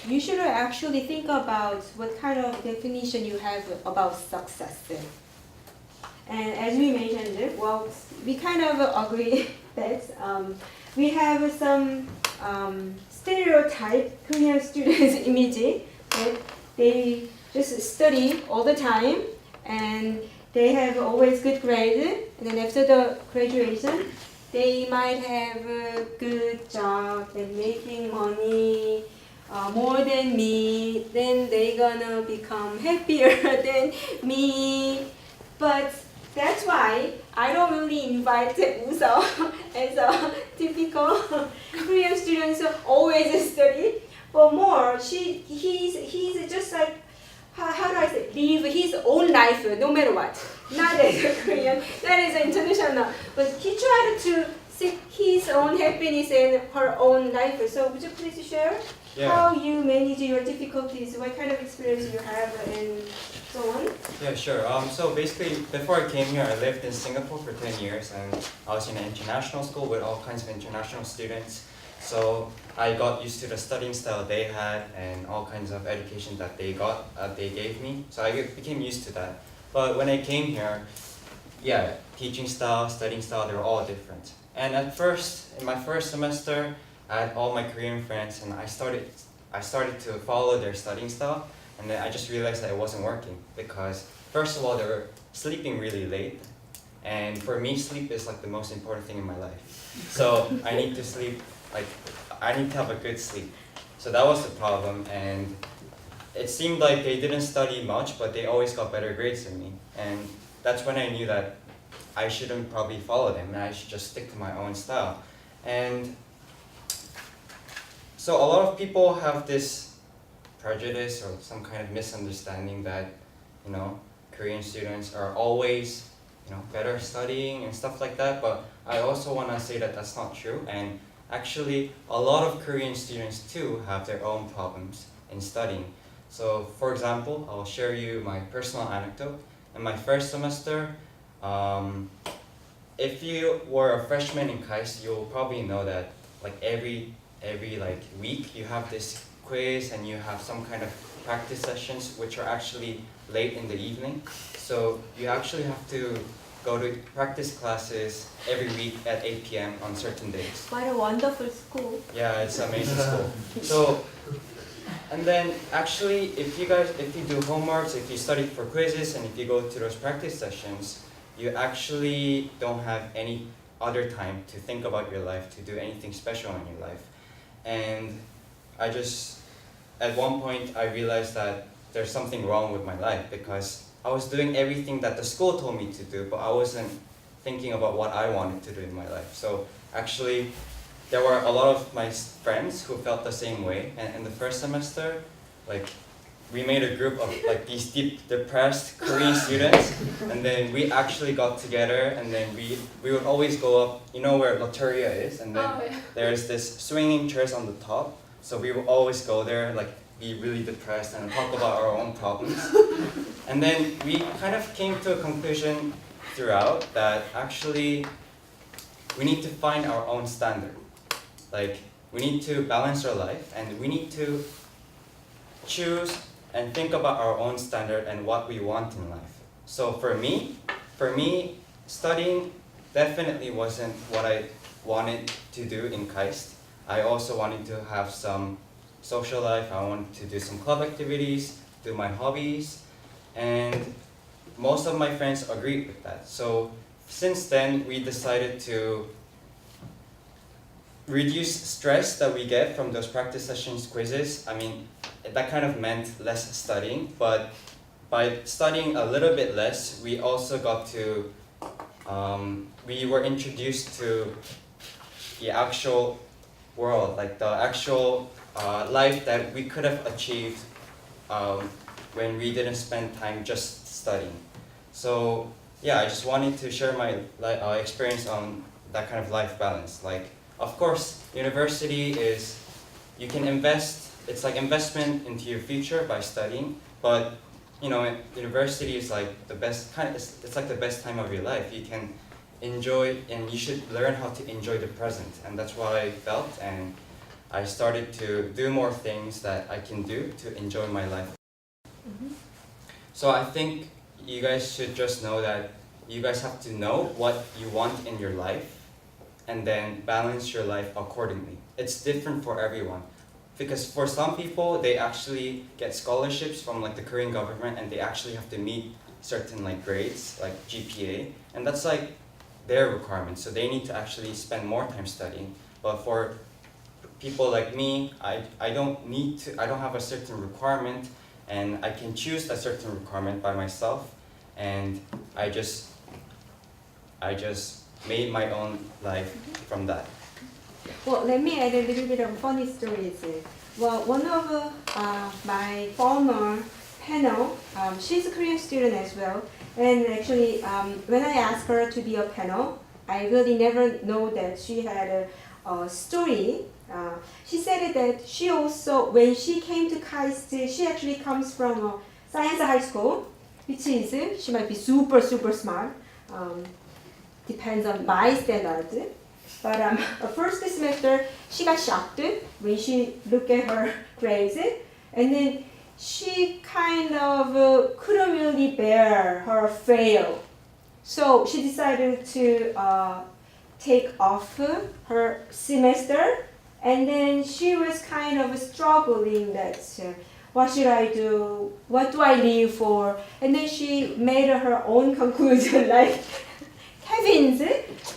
you should actually think about what kind of definition you have about success. And as we mentioned, well, we kind of agree that we have some stereotype Korean students image that they just study all the time and they have always good grades, and then after the graduation they might have a good job and making money more than me, then they're gonna become happier than me. But that's why I don't really invite Uso as a typical Korean student who always study. But more, he's just like, how do I say, live his own life no matter what. Not as a Korean, not as an international. But he tried to seek his own happiness and her own life. So would you please share how you manage your difficulties, what kind of experience you have, and so on? Yeah, sure. So basically, before I came here, I lived in Singapore for 10 years, and I was in an international school with all kinds of international students. So I got used to the studying style they had and all kinds of education that they gave me. So I became used to that. But when I came here, yeah, teaching style, studying style, they were all different. And at first, in my first semester, I had all my Korean friends, and I started to follow their studying style, and then I just realized that it wasn't working because first of all, they were sleeping really late, and for me, sleep is like the most important thing in my life. So I need to sleep, I need to have a good sleep. So that was the problem, and it seemed like they didn't study much, but they always got better grades than me, and that's when I knew that I shouldn't probably follow them, and I should just stick to my own style. And so a lot of people have this prejudice or some kind of misunderstanding that, Korean students are always, better studying and stuff like that. But I also want to say that that's not true. And actually, a lot of Korean students too have their own problems in studying. So, for example, I'll share you my personal anecdote. In my first semester, if you were a freshman in KAIST, you'll probably know that every week you have this quiz and you have some kind of practice sessions which are actually late in the evening. So you actually have to go to practice classes every week at 8 p.m. on certain days. What a wonderful school. Yeah, it's an amazing school. So, and then actually if you do homeworks, if you study for quizzes, and if you go to those practice sessions, you actually don't have any other time to think about your life, to do anything special in your life. And at one point I realized that there's something wrong with my life because I was doing everything that the school told me to do, but I wasn't thinking about what I wanted to do in my life. So actually, there were a lot of my friends who felt the same way. And in the first semester, we made a group of these deep depressed Korean students, and then we actually got together, and then we would always go up, where Loteria is, and then there's this swinging chairs on the top, so we would always go there, be really depressed and talk about our own problems. And then we kind of came to a conclusion throughout that actually we need to find our own standard. We need to balance our life, and we need to choose and think about our own standard and what we want in life. So for me, studying definitely wasn't what I wanted to do in KAIST. I also wanted to have some social life. I wanted to do some club activities, do my hobbies, and most of my friends agreed with that. So since then, we decided to reduce stress that we get from those practice sessions, quizzes. I mean, that kind of meant less studying, but by studying a little bit less, we also got to, we were introduced to the actual world, the actual life that we could have achieved when we didn't spend time just studying. So yeah, I just wanted to share my experience on that kind of life balance. Like, of course, university is, you can invest, it's like investment into your future by studying, but you know, university is like the best kind of, it's like the best time of your life. You can enjoy, and you should learn how to enjoy the present, and that's what I felt, and I started to do more things that I can do to enjoy my life. So I think you guys should just know that you guys have to know what you want in your life and then balance your life accordingly. It's different for everyone. Because for some people, they actually get scholarships from like the Korean government and they actually have to meet certain like grades, like GPA, and that's like their requirements. So they need to actually spend more time studying. But for people like me, I don't have a certain requirement, and I can choose a certain requirement by myself, and I just made my own life from that. Well, let me add a little bit of funny stories. Well, one of my former panel, she's a Korean student as well, and actually when I asked her to be a panel, I really never know that she had a story. She said that she also, when she came to KAIST, she actually comes from a science high school, which is, she might be super smart, depends on my standards. But first semester, she got shocked when she looked at her grades, and then she kind of couldn't really bear her fail. So she decided to take off her semester, and then she was kind of struggling that what should I do? What do I live for? And then she made her own conclusion like Kevin's,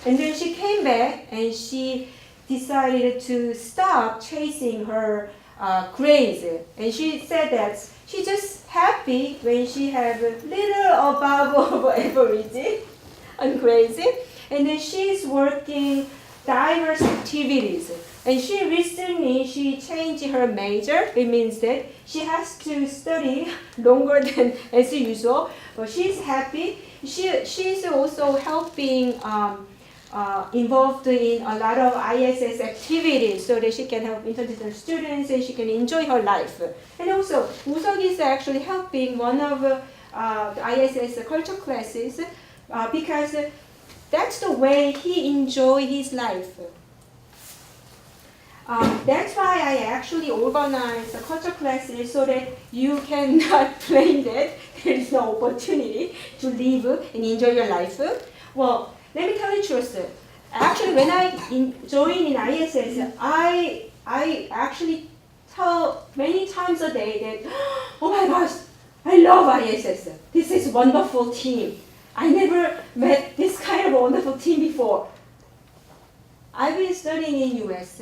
and then she came back and she decided to stop chasing her grades. And she said that she's just happy when she has a little above average on grades. And then she's working diverse activities. And she recently changed her major. It means that she has to study longer than as usual, but she's happy. She's also helping involved in a lot of ISS activities so that she can help international students and she can enjoy her life. And also, Usok is actually helping one of the ISS culture classes because that's the way he enjoys his life. That's why I actually organize the culture classes so that you cannot claim that there is no opportunity to live and enjoy your life. Well, let me tell you the truth. Actually, when I join in ISS, I actually tell many times a day that, oh my gosh, I love ISS. This is a wonderful team. I never met this kind of wonderful team before. I've been studying in US,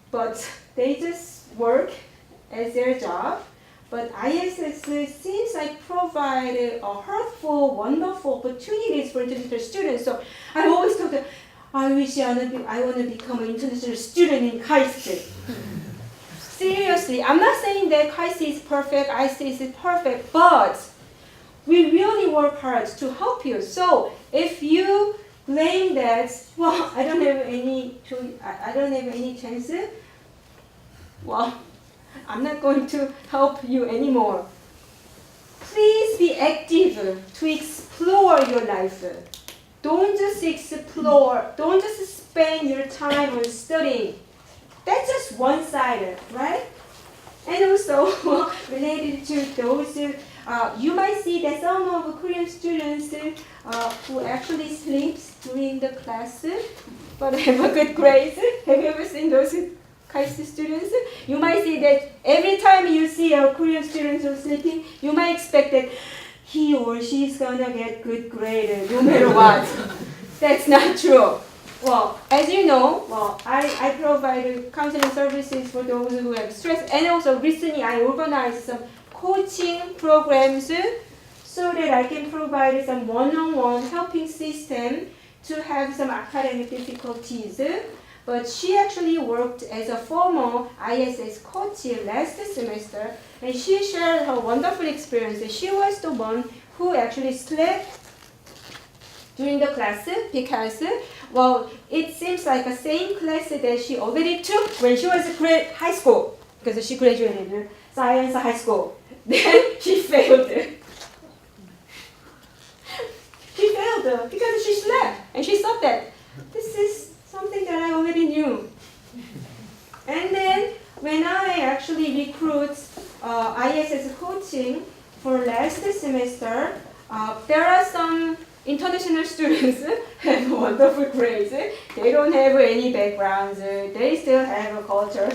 but they just work as their job. But ISS seems like provide a hurtful, wonderful opportunities for international students. So I always thought that I wish I want to become an international student in KAIST. Seriously, I'm not saying that KAIST is perfect, ISSS is perfect, but we really work hard to help you. So if you claim that, well, I don't have any chance, well, I'm not going to help you anymore. Please be active to explore your life. Don't just explore, don't just spend your time on studying. That's just one-sided, right? And also, related to those, you might see that some of the Korean students who actually sleeps during the class, but have a good grades. Have you ever seen those KAIST students? You might see that every time you see a Korean student who's sleeping, you might expect that he or she's gonna get good grade no matter what. That's not true. Well, as you know, I provide counseling services for those who have stress, and also recently I organized some coaching programs so that I can provide some one-on-one helping system to have some academic difficulties. but she actually worked as a former ISS coach last semester, and she shared her wonderful experience. She was the one who actually slept during the class because, well, it seems like the same class that she already took when she was in high school, because she graduated science high school. Then she failed. She failed because she slept, and she thought that this is something that I already knew. And then when I actually recruit ISS coaching for last semester, there are some international students have wonderful grades. They don't have any backgrounds. They still have a culture,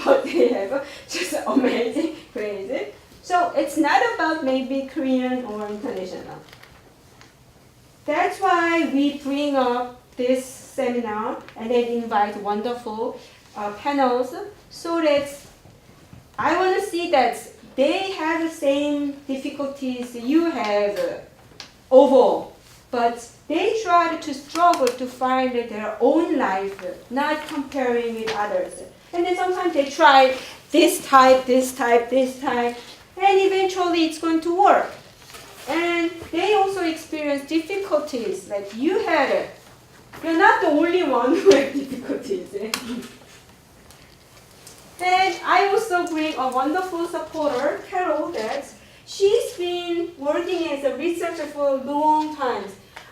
but they have just amazing grades. So it's not about maybe Korean or international. That's why we bring up this seminar and then invite wonderful panels so that I want to see that they have the same difficulties you have overall, but they try to struggle to find their own life, not comparing with others. And then sometimes they try this type, and eventually it's going to work. And they also experience difficulties like you had it. You're not the only one who had difficulties. And I also bring a wonderful supporter, Carol, that she's been working as a researcher for a long time.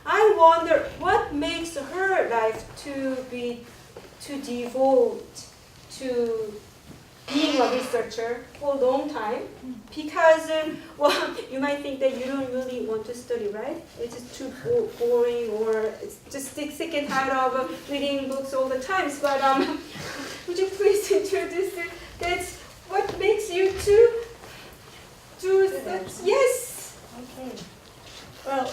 I wonder what makes her life to devote to being a researcher for a long time, because well, you might think that you don't really want to study, right? It's just too boring, or it's just sick and tired of reading books all the time. But would you please introduce it? That's what makes you to do that? Yes. Okay. Well,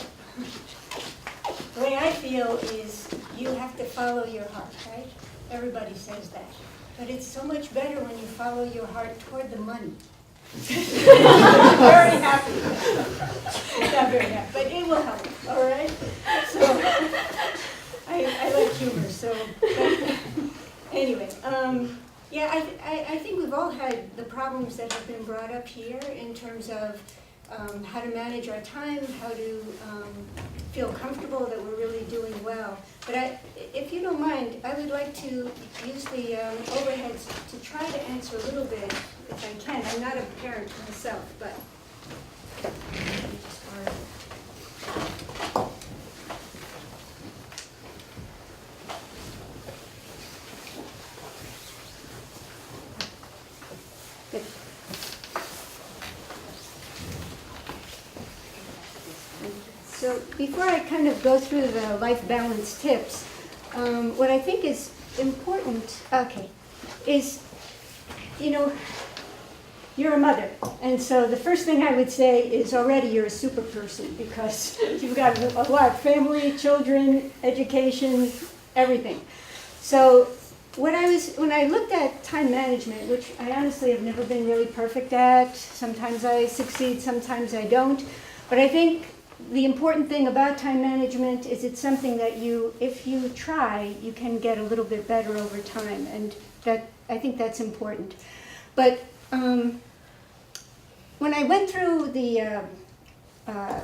the way I feel is you have to follow your heart, right? Everybody says that. But it's so much better when you follow your heart toward the money. Very happy. Not very happy, but it will help, all right? So, I like humor, so, but anyway, yeah, I think we've all had the problems that have been brought up here in terms of how to manage our time, how to feel comfortable that we're really doing well. But if you don't mind, I would like to use the overheads to try to answer a little bit, if I can. I'm not a parent myself, but. Good. So before I kind of go through the life balance tips, what I think is important, is, you know, you're a mother. And so the first thing I would say is already you're a super person because you've got a lot, family, children, education, everything. So when I looked at time management, which I honestly have never been really perfect at, sometimes I succeed, sometimes I don't, but I think the important thing about time management is it's something that if you try, you can get a little bit better over time, and I think that's important. But when I went through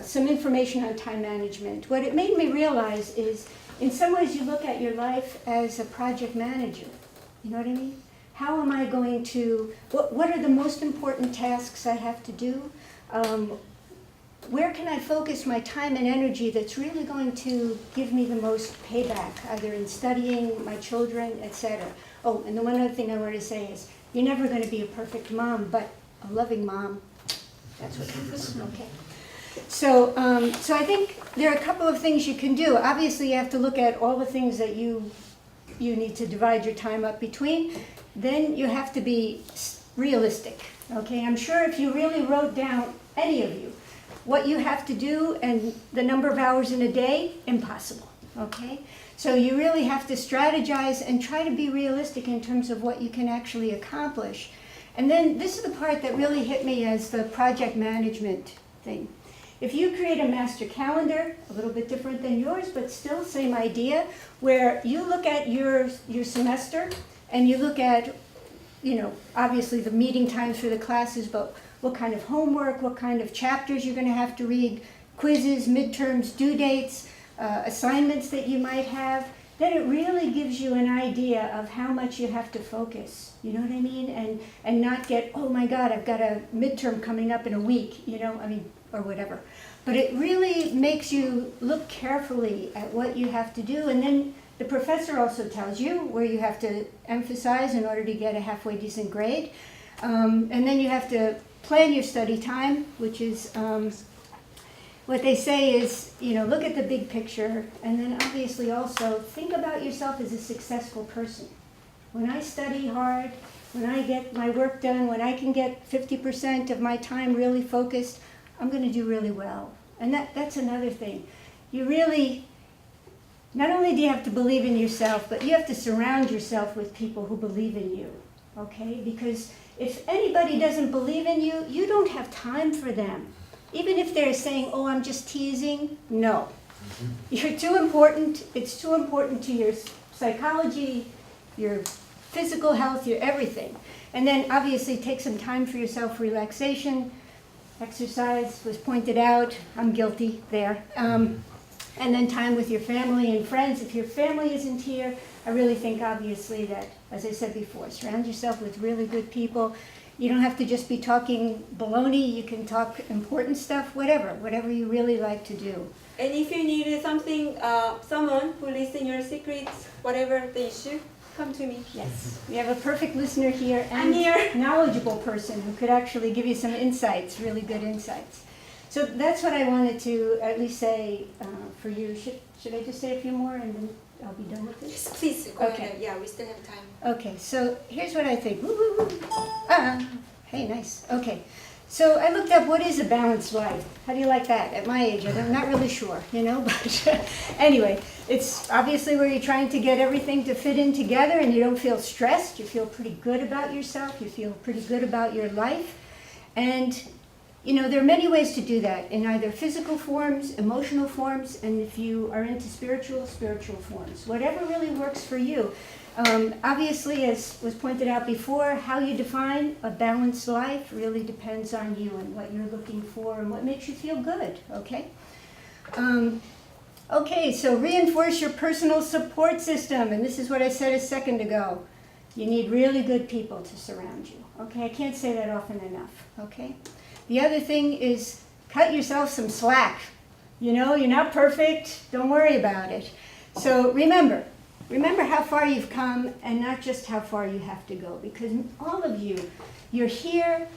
some information on time management, what it made me realize is, in some ways, you look at your life as a project manager. You know what I mean? How am I going to? What are the most important tasks I have to do? Where can I focus my time and energy that's really going to give me the most payback, either in studying, my children, etc. Oh, and the one other thing I wanted to say is, you're never going to be a perfect mom, but a loving mom, that's what counts, okay? So I think there are a couple of things you can do. Obviously, you have to look at all the things that you need to divide your time up between. Then you have to be realistic, okay? I'm sure if you really wrote down, any of you, what you have to do and the number of hours in a day, impossible, okay? So you really have to strategize and try to be realistic in terms of what you can actually accomplish. And then this is the part that really hit me as the project management thing, If you create a master calendar, a little bit different than yours, but still same idea, where you look at your semester and you look at, obviously the meeting times for the classes, but what kind of homework, what kind of chapters you're going to have to read, quizzes, midterms, due dates, assignments that you might have, then it really gives you an idea of how much you have to focus. You know what I mean? And not get, oh my God, I've got a midterm coming up in a week, or whatever. But it really makes you look carefully at what you have to do. And then the professor also tells you where you have to emphasize in order to get a halfway decent grade. And then you have to plan your study time, which is, what they say is, look at the big picture, and then obviously also think about yourself as a successful person. When I study hard, when I get my work done, when I can get 50% of my time really focused, I'm going to do really well. And that's another thing. You really, not only do you have to believe in yourself, but you have to surround yourself with people who believe in you, okay? Because if anybody doesn't believe in you, you don't have time for them. Even if they're saying, oh, I'm just teasing, no. You're too important. It's too important to your psychology, your physical health, your everything. And then obviously take some time for yourself, relaxation, exercise was pointed out. I'm guilty there. And then time with your family and friends. If your family isn't here, I really think obviously that, as I said before, surround yourself with really good people. You don't have to just be talking baloney. You can talk important stuff, whatever you really like to do. And if you need something, someone who listens your secrets, whatever the issue, come to me. Yes, we have a perfect listener here I'm and here. knowledgeable person who could actually give you some insights, really good insights. So that's what I wanted to at least say for you. Should I just say a few more and then I'll be done with this? Yes, please go Okay. ahead. Yeah, we still have time. Okay, so here's what I think. Woo, woo, woo. Hey, nice. Okay, so I looked up what is a balanced life. How do you like that? At my age, I'm not really sure, but anyway, it's obviously where you're trying to get everything to fit in together and you don't feel stressed. You feel pretty good about yourself. You feel pretty good about your life. And there are many ways to do that in either physical forms, emotional forms, and if you are into spiritual forms. Whatever really works for you. Obviously, as was pointed out before, how you define a balanced life really depends on you and what you're looking for and what makes you feel good, okay? Okay, so reinforce your personal support system, and this is what I said a second ago. You need really good people to surround you, okay? I can't say that often enough, okay? The other thing is cut yourself some slack. You're not perfect. Don't worry about it. So remember how far you've come and not just how far you have to go. Because all of you, you're here,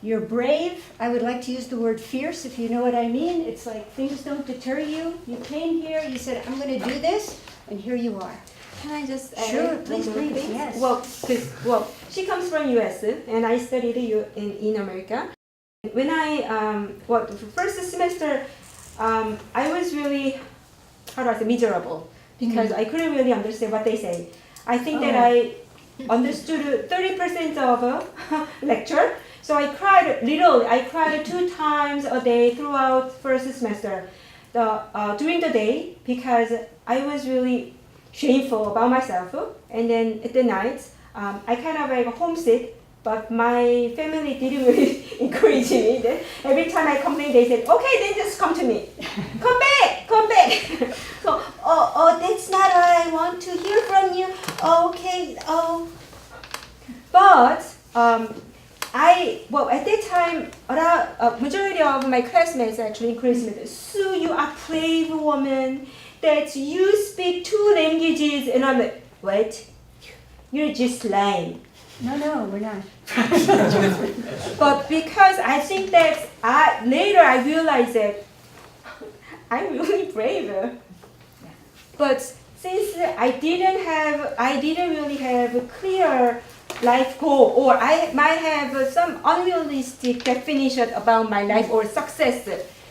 you're brave. I would like to use the word fierce if you know what I mean. It's like things don't deter you. You came here, you said, I'm going to do this, and here you are. Can I just add Sure, one please, more please, thing? yes. Well, she comes from US and I studied in America. When the first semester, I was really, miserable because I couldn't really understand what they say. I think that I understood 30% of a lecture, so I cried little. I cried 2 times a day throughout first semester, during the day because I was really shameful about myself, and then at the night, I kind of like homesick. But my family didn't really encourage me. Every time I complained, they said, okay, then just come to me. Come back. So, that's not what I want to hear from you. Okay, But, at that time, majority of my classmates actually encouraged me, Sue, you are a brave woman, that you speak 2 languages. And I'm like, wait, you're just lying. No, we're not. But because I think that later I realized that I'm really brave. But since I didn't really have a clear life goal, or I might have some unrealistic definition about my life or success.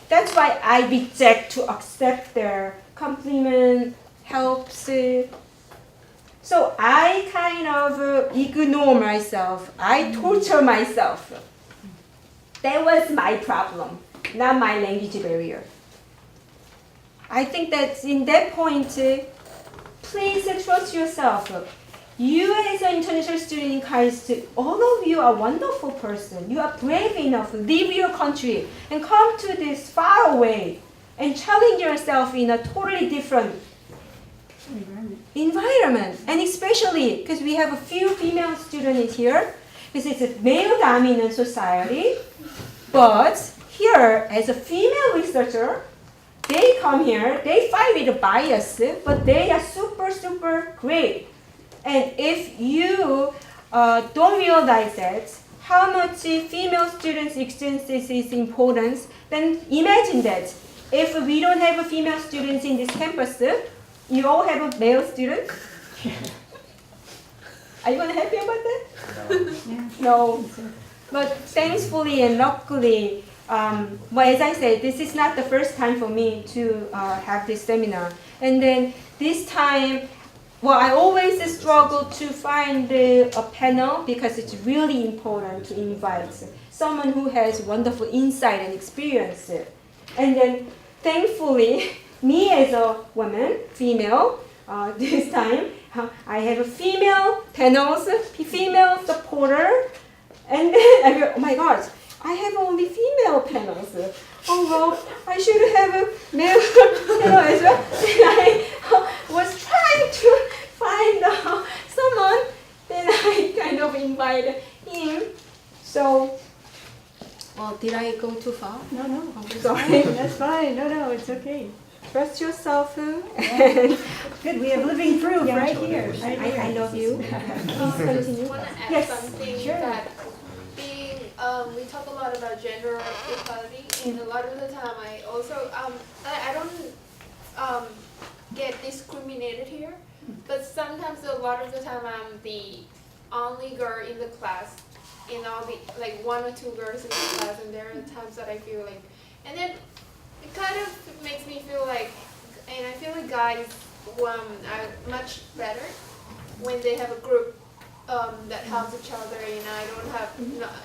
That's why I reject to accept their compliment, helps. So I kind of ignore myself. I torture myself. That was my problem. not my language barrier. I think that in that point, please trust yourself. You as an international student in KAIST, all of you are wonderful person. You are brave enough to leave your country and come to this far away and challenge yourself in a totally different environment. And especially because we have a few female students here, because it's a male-dominant society. But here, as a female researcher, they come here, they fight with bias, but they are super, super great. And if you don't realize that, how much female students' experiences is important, then imagine that if we don't have female students in this campus, you all have a male student. Are you gonna happy about that? No. But thankfully and luckily, but as I said, this is not the first time for me to have this seminar. And then this time, well, I always struggle to find a panel because it's really important to invite someone who has wonderful insight and experience. And then, thankfully, me as a woman, female, this time, I have a female panels, female supporter, and then I go, oh my gosh, I have only female panels. Oh well, I should have a male panel as well. And I was trying to find someone, then I kind of invited him. So, well, did I go too far? No, no. I'm sorry. That's fine. No, no, it's okay. Trust yourself. Good, we have living proof Yeah. right here. Right here. I love you. Please continue. I want to add Yes, something sure. that being we talk a lot about gender equality, and a lot of the time I also I don't get discriminated here, but sometimes a lot of the time I'm the only girl in the class, in all the like one or two girls in the class, and there are times that I feel like, and then it kind of makes me feel like, and I feel like guys are much better when they have a group that helps each other, and I don't have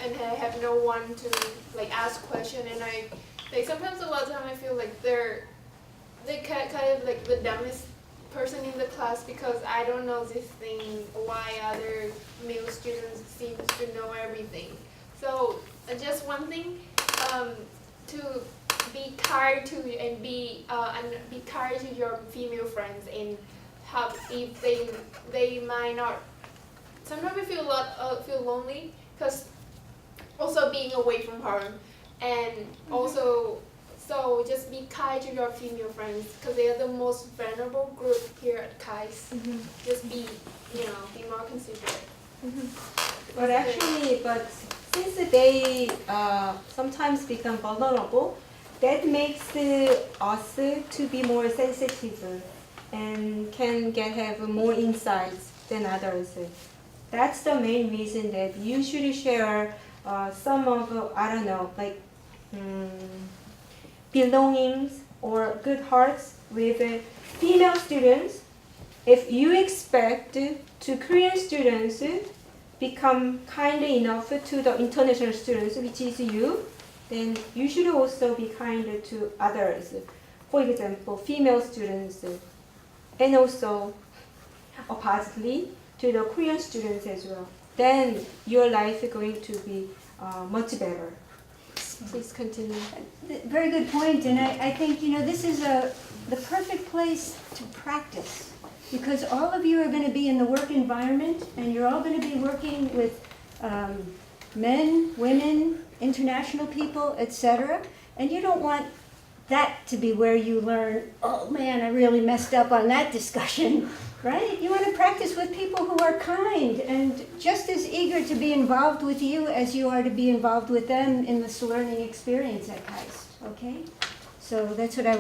and I have no one to like ask question, and I like sometimes a lot of time I feel like they kind of like the dumbest person in the class because I don't know this thing why other male students seem to know everything. So just one thing, to be kind to and be kind to your female friends, and how if they might not. Sometimes I feel feel lonely because also being away from home, and also so just be kind to your female friends because they are the most vulnerable group here at KAIST. Just be more considerate. But actually, since they sometimes become vulnerable, that makes us to be more sensitive and can have more insights than others. That's the main reason that you should share some of, I don't know, like belongings or good hearts with female students. If you expect to Korean students become kind enough to the international students, which is you, then you should also be kind to others. For example, female students, and also oppositely to the Korean students as well. Then your life is going to be much better. Please continue. Very good point, and I think this is the perfect place to practice, because all of you are going to be in the work environment, and you're all going to be working with men, women, international people, etc. And you don't want that to be where you learn, oh man, I really messed up on that discussion, right? You want to practice with people who are kind and just as eager to be involved with you as you are to be involved with them in this learning experience at KAIST, okay? So that's what I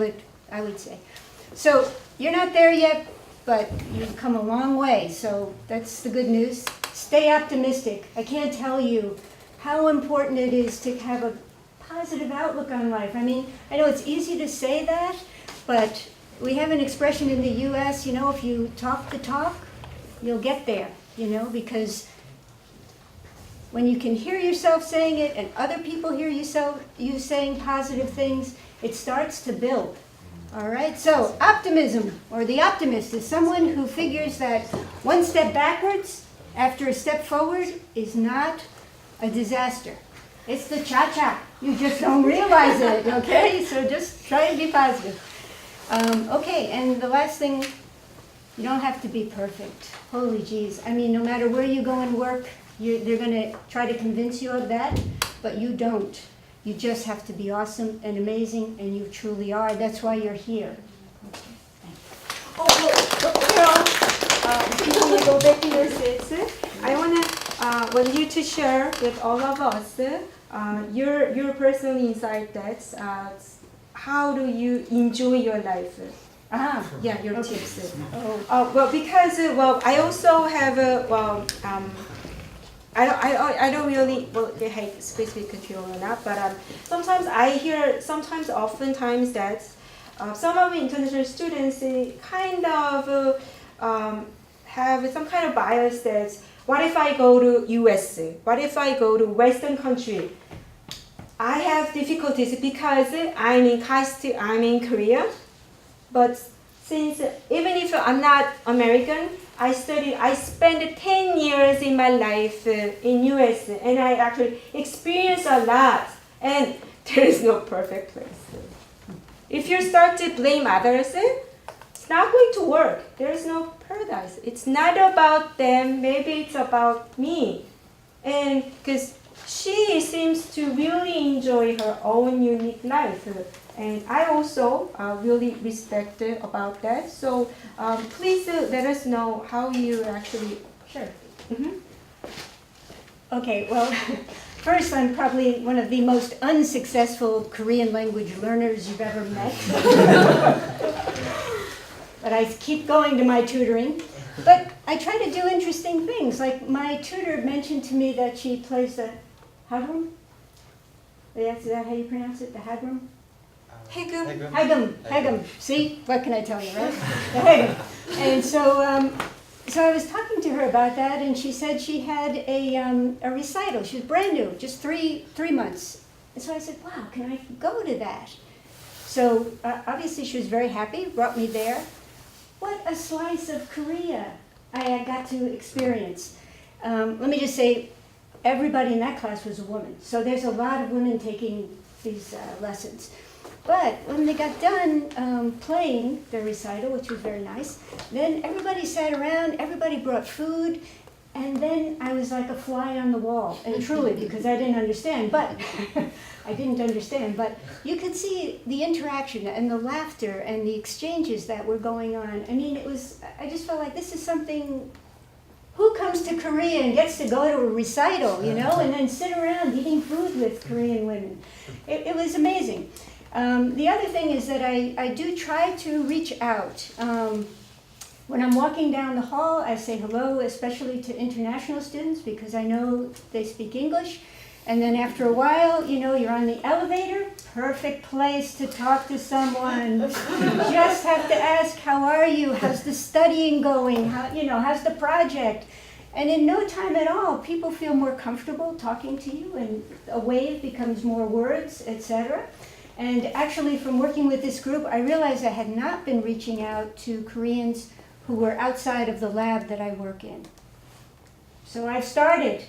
would say. So you're not there yet, but you've come a long way, so that's the good news. Stay optimistic. I can't tell you how important it is to have a positive outlook on life. I mean, I know it's easy to say that, but we have an expression in the U.S., if you talk the talk, you'll get there, because when you can hear yourself saying it and other people hear you saying positive things, it starts to build. All right, so optimism, or the optimist, is someone who figures that one step backwards after a step forward is not a disaster. It's the cha-cha. You just don't realize it, okay? So just try to be positive. Okay, and the last thing, you don't have to be perfect. Holy jeez. I mean, no matter where you go and work, they're going to try to convince you of that, but you don't. You just have to be awesome and amazing, and you truly are. That's why you're here. Okay, Before we go back to your seats, I want you to share with all of us your personal insight. That's how do you enjoy your life? Yeah, your tips. Well, because I also have I don't really hate specific control or not, but sometimes I hear oftentimes that some of the international students kind of have some kind of bias that what if I go to US? What if I go to Western country? I have difficulties because I'm in KAIST, I'm in Korea, but since even if I'm not American, I spent 10 years in my life in US, and I actually experienced a lot, and there is no perfect place. If you start to blame others, it's not going to work. There is no paradise. It's not about them, maybe it's about me. And because she seems to really enjoy her own unique life. And I also really respect about that. So please let us know how you actually. Sure. Okay, well, first, I'm probably one of the most unsuccessful Korean language learners you've ever met. But I keep going to my tutoring. But I try to do interesting things. Like my tutor mentioned to me that she plays the hagum. Is that how you pronounce it? The hagum? Hagum. See, what can I tell you, right? The hagum. And so I was talking to her about that, and she said she had a recital. She was brand new, just three months. And so I said, wow, can I go to that? So obviously she was very happy, brought me there. What a slice of Korea I got to experience. Let me just say, everybody in that class was a woman. So there's a lot of women taking these lessons. But when they got done playing their recital, which was very nice, then everybody sat around, everybody brought food, and then I was like a fly on the wall. And truly, because I didn't understand, but you could see the interaction and the laughter and the exchanges that were going on. I mean, I just felt like this is something. Who comes to Korea and gets to go to a recital, and then sit around eating food with Korean women? It was amazing. The other thing is that I do try to reach out. When I'm walking down the hall, I say hello, especially to international students, because I know they speak English. And then after a while, you're on the elevator, perfect place to talk to someone. You just have to ask, how are you? How's the studying going? How's the project? And in no time at all, people feel more comfortable talking to you, and a wave becomes more words, etc. And actually, from working with this group, I realized I had not been reaching out to Koreans who were outside of the lab that I work in. So I've started.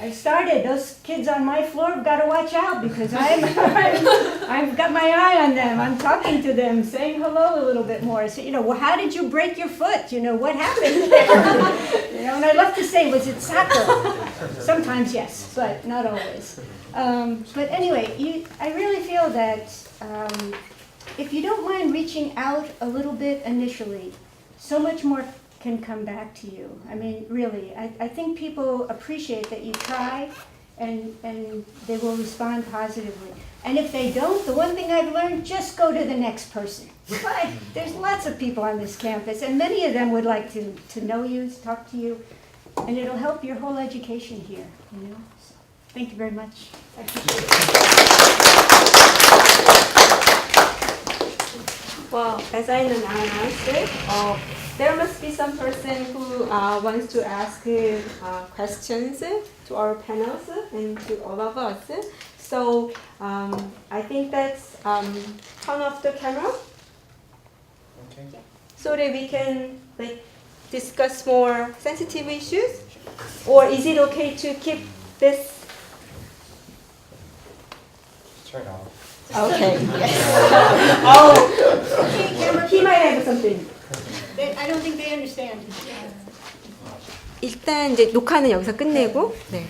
Those kids on my floor have got to watch out, because I've got my eye on them. I'm talking to them, saying hello a little bit more. So, well, how did you break your foot? What happened there? And I love to say, was it soccer? Sometimes yes, but not always. But anyway, I really feel that if you don't mind reaching out a little bit initially, so much more can come back to you. I mean, really, I think people appreciate that you try, and they will respond positively. And if they don't, the one thing I've learned, just go to the next person. But there's lots of people on this campus, and many of them would like to know you, to talk to you, and it'll help your whole education here, So, thank you very much. I appreciate it. Well, as I announced, there must be some person who wants to ask questions to our panels and to all of us. So I think that's turn off the camera Okay. so that we can like discuss more sensitive issues. Or is it okay to keep this? Turn off. Okay. Oh, he might have something. I don't think they understand. 일단 이제 녹화는 여기서 끝내고. 네.